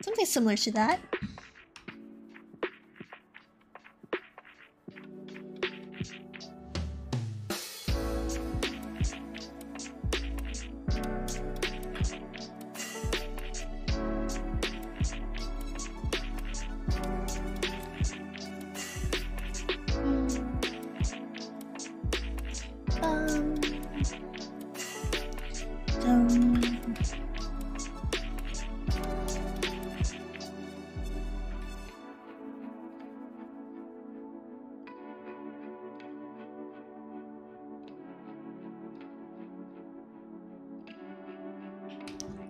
S1: Something similar to that.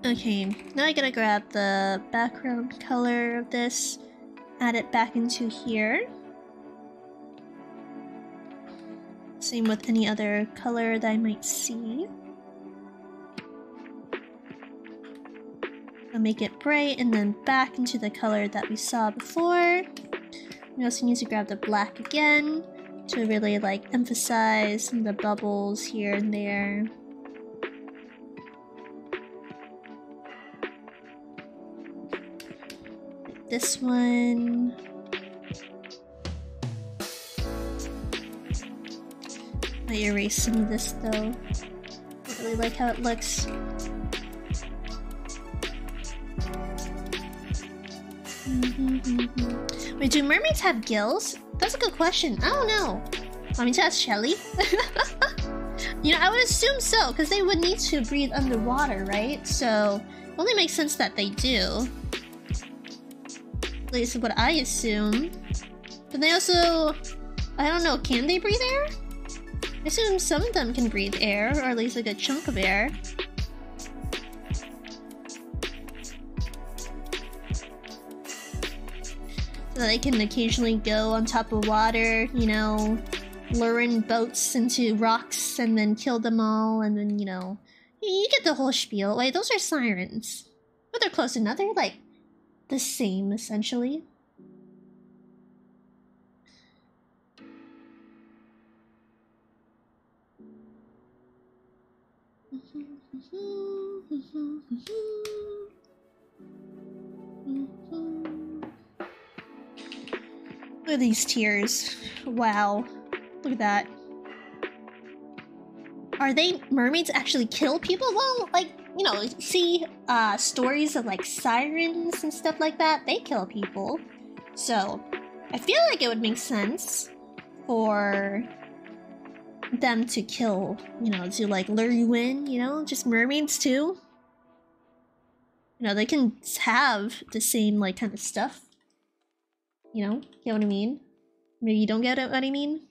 S1: Okay, now I gotta grab the background color of this, add it back into here. Same with any other color that I might see. I'll make it bright and then back into the color that we saw before. We also need to grab the black again to really like emphasize some of the bubbles here and there. This one. I erase some of this though. I really like how it looks. Wait, do mermaids have gills? That's a good question. I don't know. Want me to ask Shelly? You know, I would assume so, because they would need to breathe underwater, right? So, it only makes sense that they do. At least what I assume. But they also... I don't know, can they breathe air? I assume some of them can breathe air, or at least a good chunk of air. So that they can occasionally go on top of water, you know, luring boats into rocks and then kill them all, and then, you know, you get the whole spiel. Wait, those are sirens. But they're close enough. They're like the same, essentially. Look at these tears. Wow. Look at that. Are they mermaids actually kill people? Well, like, you know, see stories of like sirens and stuff like that. They kill people. So I feel like it would make sense for them to kill, you know, to like lure you in, you know, just mermaids too. You know, they can have the same like kind of stuff. You know, get what I mean? Maybe you don't get what I mean?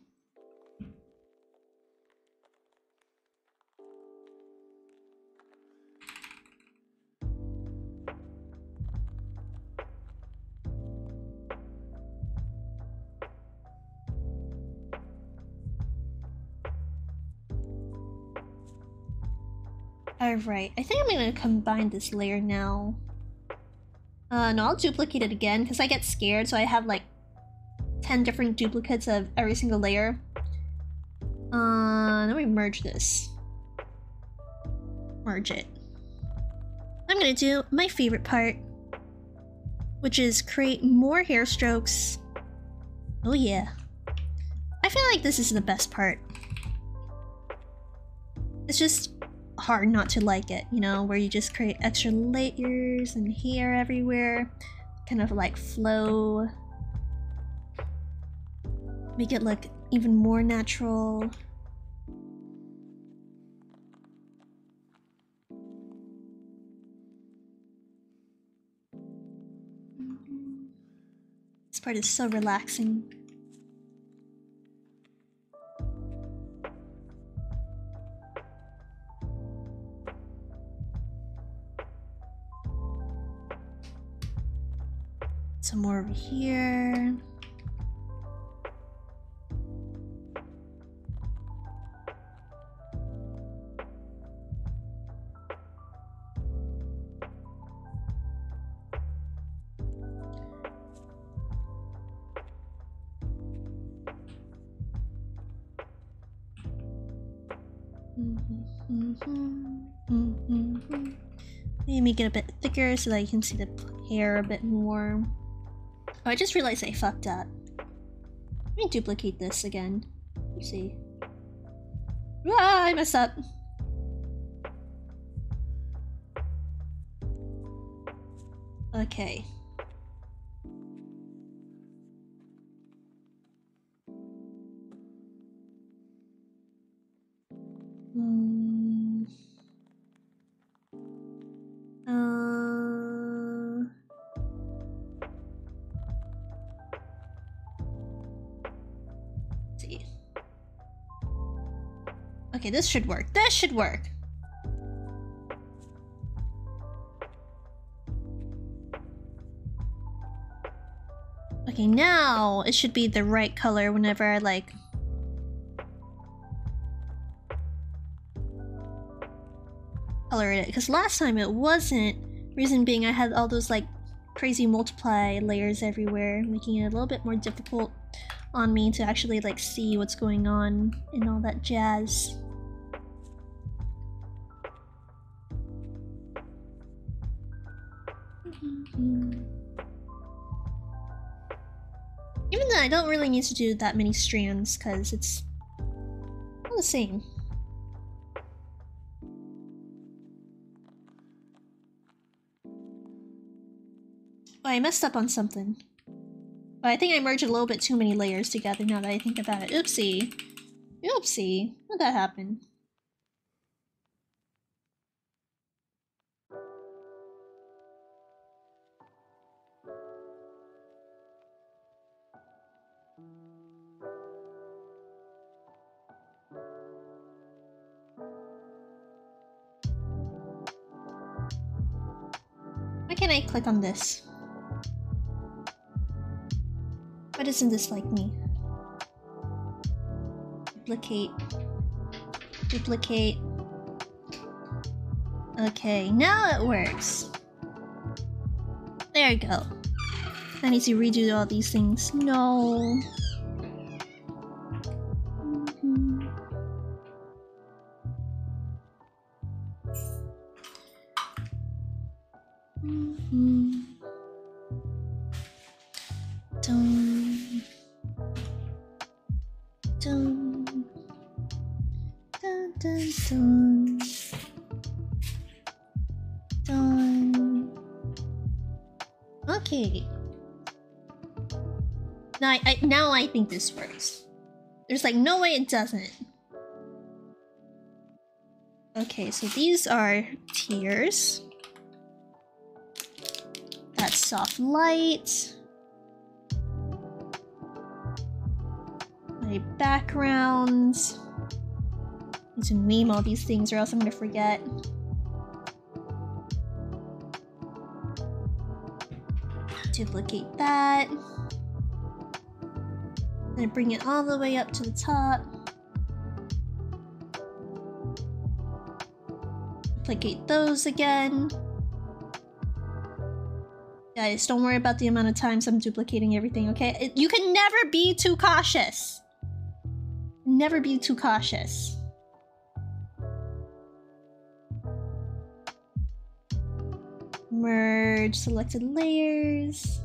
S1: Alright, I think I'm gonna combine this layer now. No, I'll duplicate it again because I get scared, so I have like 10 different duplicates of every single layer. Then we merge this. Merge it. I'm gonna do my favorite part, which is create more hair strokes. Oh yeah. I feel like this is the best part. It's just hard not to like it, you know, where you just create extra layers and hair everywhere, kind of like flow, make it look even more natural. This part is so relaxing. Some more over here. Maybe make it a bit thicker so that you can see the hair a bit more. Oh, I just realized I fucked up. Let me duplicate this again. Let's see. Ah, I messed up. Okay. See. Okay, this should work. This should work. Okay, now it should be the right color whenever I like color it, because last time it wasn't. Reason being I had all those like crazy multiply layers everywhere, making it a little bit more difficult on me to actually like see what's going on and all that jazz. Even though I don't really need to do that many strands because it's all the same. Oh, I messed up on something. Oh, I think I merged a little bit too many layers together now that I think about it. Oopsie. Oopsie. How'd that happen? Why can't I click on this? Why doesn't this like me? Duplicate. Duplicate. Okay, now it works. There you go. I need to redo all these things. No. Done. Done. Okay. Now I think this works. There's like no way it doesn't. Okay, so these are tiers. That's soft light. My backgrounds. Need to name all these things or else I'm gonna forget. Duplicate that. Then bring it all the way up to the top. Duplicate those again. Guys, don't worry about the amount of times I'm duplicating everything, okay? You can never be too cautious. Never be too cautious. Merge selected layers.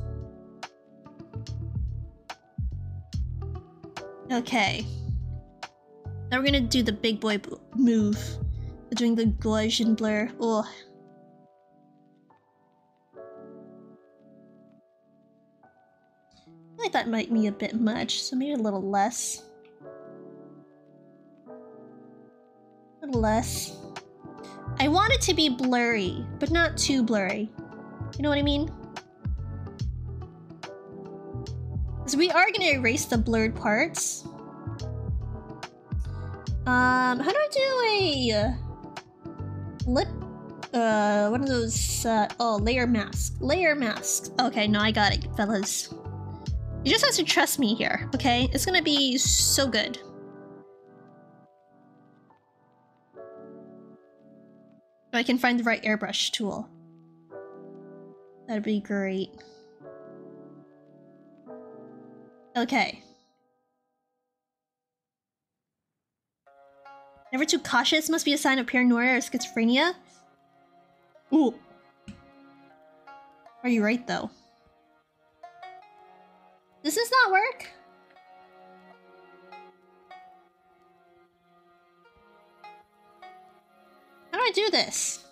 S1: Okay. Now we're gonna do the big boy move. We're doing the Gaussian blur. Ugh. I think that might be a bit much, so maybe a little less. A little less. I want it to be blurry, but not too blurry. You know what I mean? Because we are gonna erase the blurred parts. How do I do a lip? One of those. Oh, layer mask. Layer mask. Okay, no, I got it, fellas. You just have to trust me here, okay? It's gonna be so good. If I can find the right airbrush tool. That'd be great. Okay. Never too cautious must be a sign of paranoia or schizophrenia. Ooh. Are you right, though? Does this not work? How do I do this?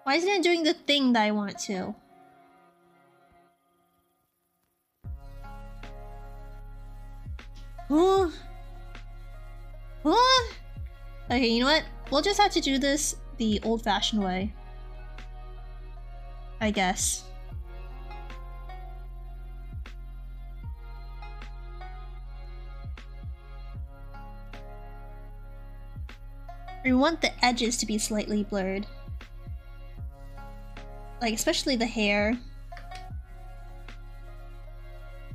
S1: Why isn't it doing the thing that I want it to? Huh? Huh? Okay, you know what? We'll just have to do this the old-fashioned way. I guess. We want the edges to be slightly blurred. Like, especially the hair.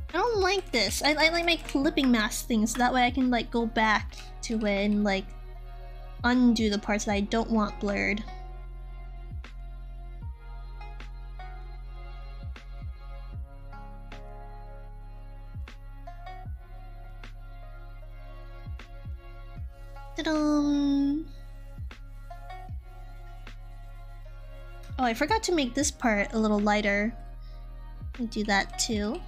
S1: I don't like this. I like my clipping mask things so that way I can like go back to it and like undo the parts that I don't want blurred. Ta-dum! Oh, I forgot to make this part a little lighter. Let me do that too.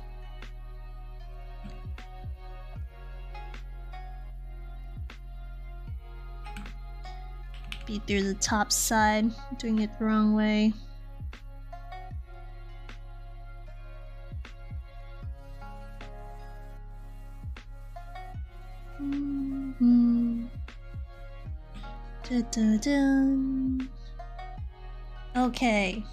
S1: Be through the top side, doing it the wrong way. Da-da-dun. Okay.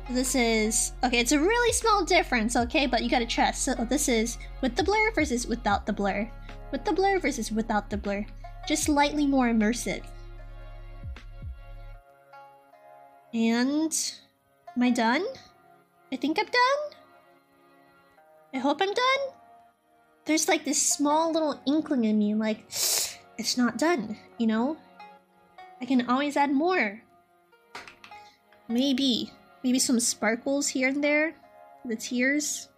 S1: This is... Okay, it's a really small difference, okay? But you gotta trust. So this is with the blur versus without the blur. With the blur versus without the blur. Just slightly more immersive. And... Am I done? I think I'm done? I hope I'm done? There's like this small little inkling in me, like... It's not done, you know? I can always add more. Maybe some sparkles here and there. The tears.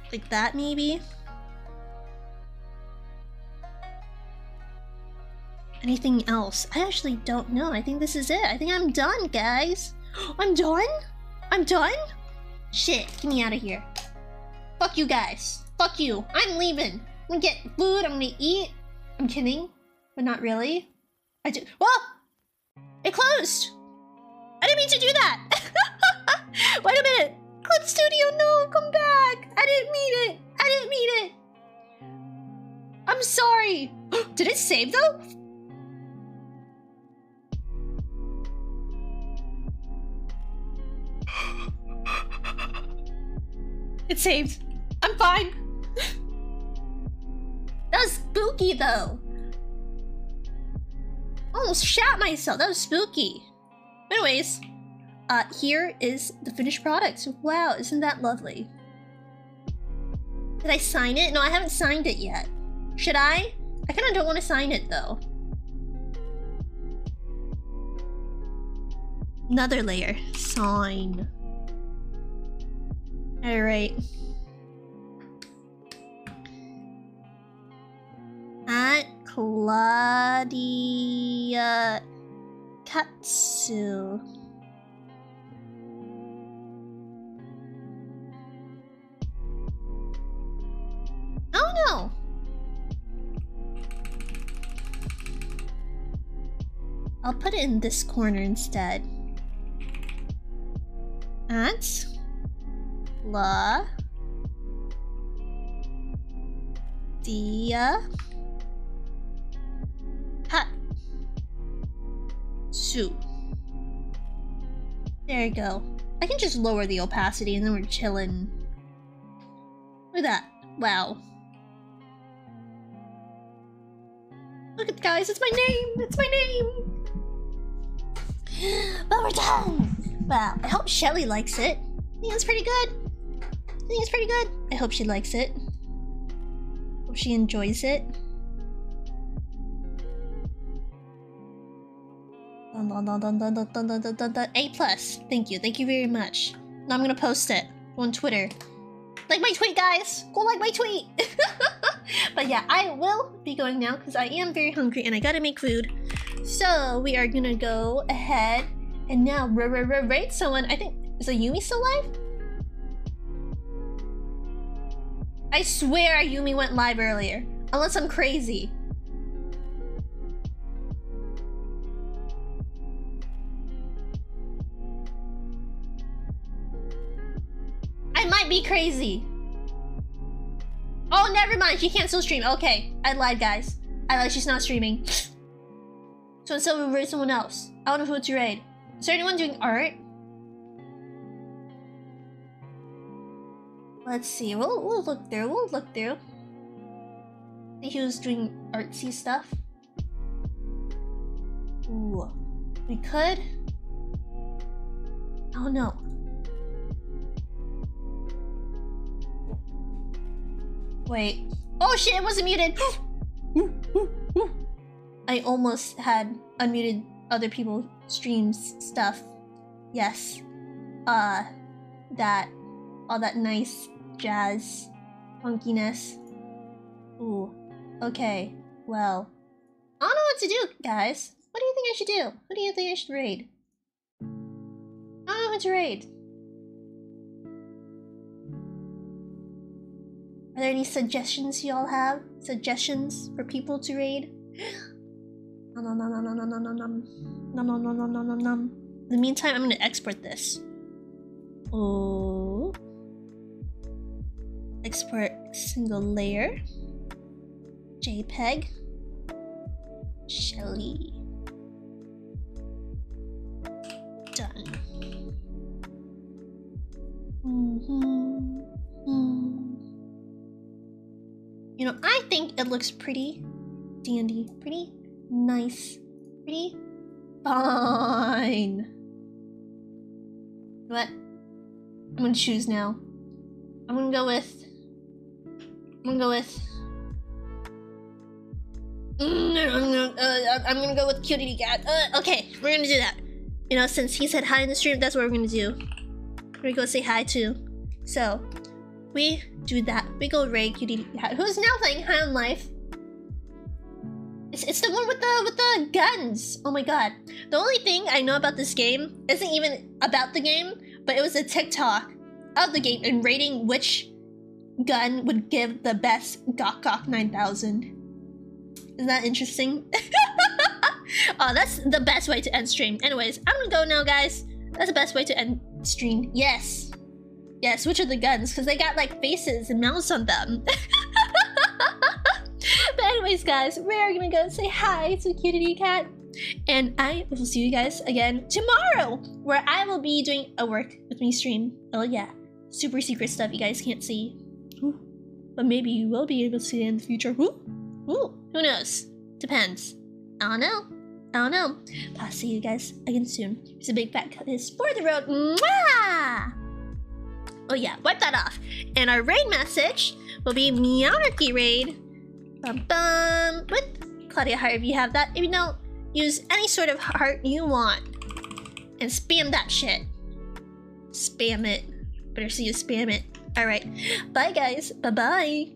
S1: Like that, maybe? Anything else? I actually don't know. I think this is it. I think I'm done, guys. I'm done? I'm done? Shit, get me out of here. Fuck you guys. Fuck you. I'm leaving. I'm gonna get food, I'm gonna eat. I'm kidding, but not really. I do. Whoa! It closed! I didn't mean to do that! Wait a minute! Clip Studio, no, come back! I didn't mean it! I didn't mean it! I'm sorry! Did it save though? It saved. I'm fine. That was spooky though. Almost shat myself. That was spooky. Anyways, here is the finished product. Wow, isn't that lovely? Did I sign it? No, I haven't signed it yet. Should I? I kind of don't want to sign it though. Another layer. Sign. Alright. At Claudia Katsu. Oh no! I'll put it in this corner instead. At La Dia Katsu. There you go. I can just lower the opacity and then we're chilling. Look at that. Wow. Look at guys, it's my name! It's my name! But we're done! Wow, I hope Shelly likes it. I think it's pretty good. I think it's pretty good. I hope she likes it. Hope she enjoys it. A+. Thank you. Thank you very much. Now I'm gonna post it on Twitter. Like my tweet, guys! Go like my tweet! But yeah, I will be going now because I am very hungry and I gotta make food. So we are gonna go ahead and now rate someone. I think, is Ayumi still live? I swear Ayumi went live earlier. Unless I'm crazy. I might be crazy. Oh, never mind. She can't still stream. Okay, I lied, guys. I lied. She's not streaming. So instead we'll raid someone else. I don't know who to raid. Is there anyone doing art? Let's see. We'll look through. We'll look through. See who's doing artsy stuff. Ooh, we could. Oh no. Wait. Oh shit! It wasn't muted. I almost had unmuted other people's streams stuff. Yes. That. All that nice jazz funkiness. Ooh. Okay. Well. I don't know what to do, guys. What do you think I should do? Who do you think I should raid? I don't know who to raid. Are there any suggestions y'all have? Suggestions for people to raid? In the meantime, I'm gonna export this. Oh. Export single layer. JPEG. Shelly. Done. You know, I think it looks pretty dandy, pretty nice, pretty fine. What? I'm gonna choose now. I'm gonna go with I'm gonna go with Cutie Cat. Okay, we're gonna do that. You know, since he said hi in the stream, that's what we're gonna do. We're gonna go say hi too. So, we do that. We go raid Cutie Cat, who's now playing High on Life. It's the one with the guns. Oh my god. The only thing I know about this game isn't even about the game, but it was a TikTok of the game and rating which gun would give the best Gok Gok 9000. Isn't that interesting? Oh, that's the best way to end stream. Anyways, I'm gonna go now, guys. That's the best way to end stream. Yes. Yes, which are the guns? Because they got like faces and mouths on them. But anyways, guys, we're gonna go say hi to Cutie Cat. And I will see you guys again tomorrow, where I will be doing a work with me stream. Oh yeah, super secret stuff you guys can't see. Ooh. But maybe you will be able to see it in the future. Ooh. Ooh. Who knows? Depends. I don't know. I don't know. But I'll see you guys again soon. It's a big fat kiss for the road. Mwah! Oh yeah, wipe that off. And our raid message will be Meownerky raid. Bum with Claudia Heart if you have that. If you don't, use any sort of heart you want. And spam that shit. Spam it. Better see you spam it. Alright. Bye guys. Bye-bye.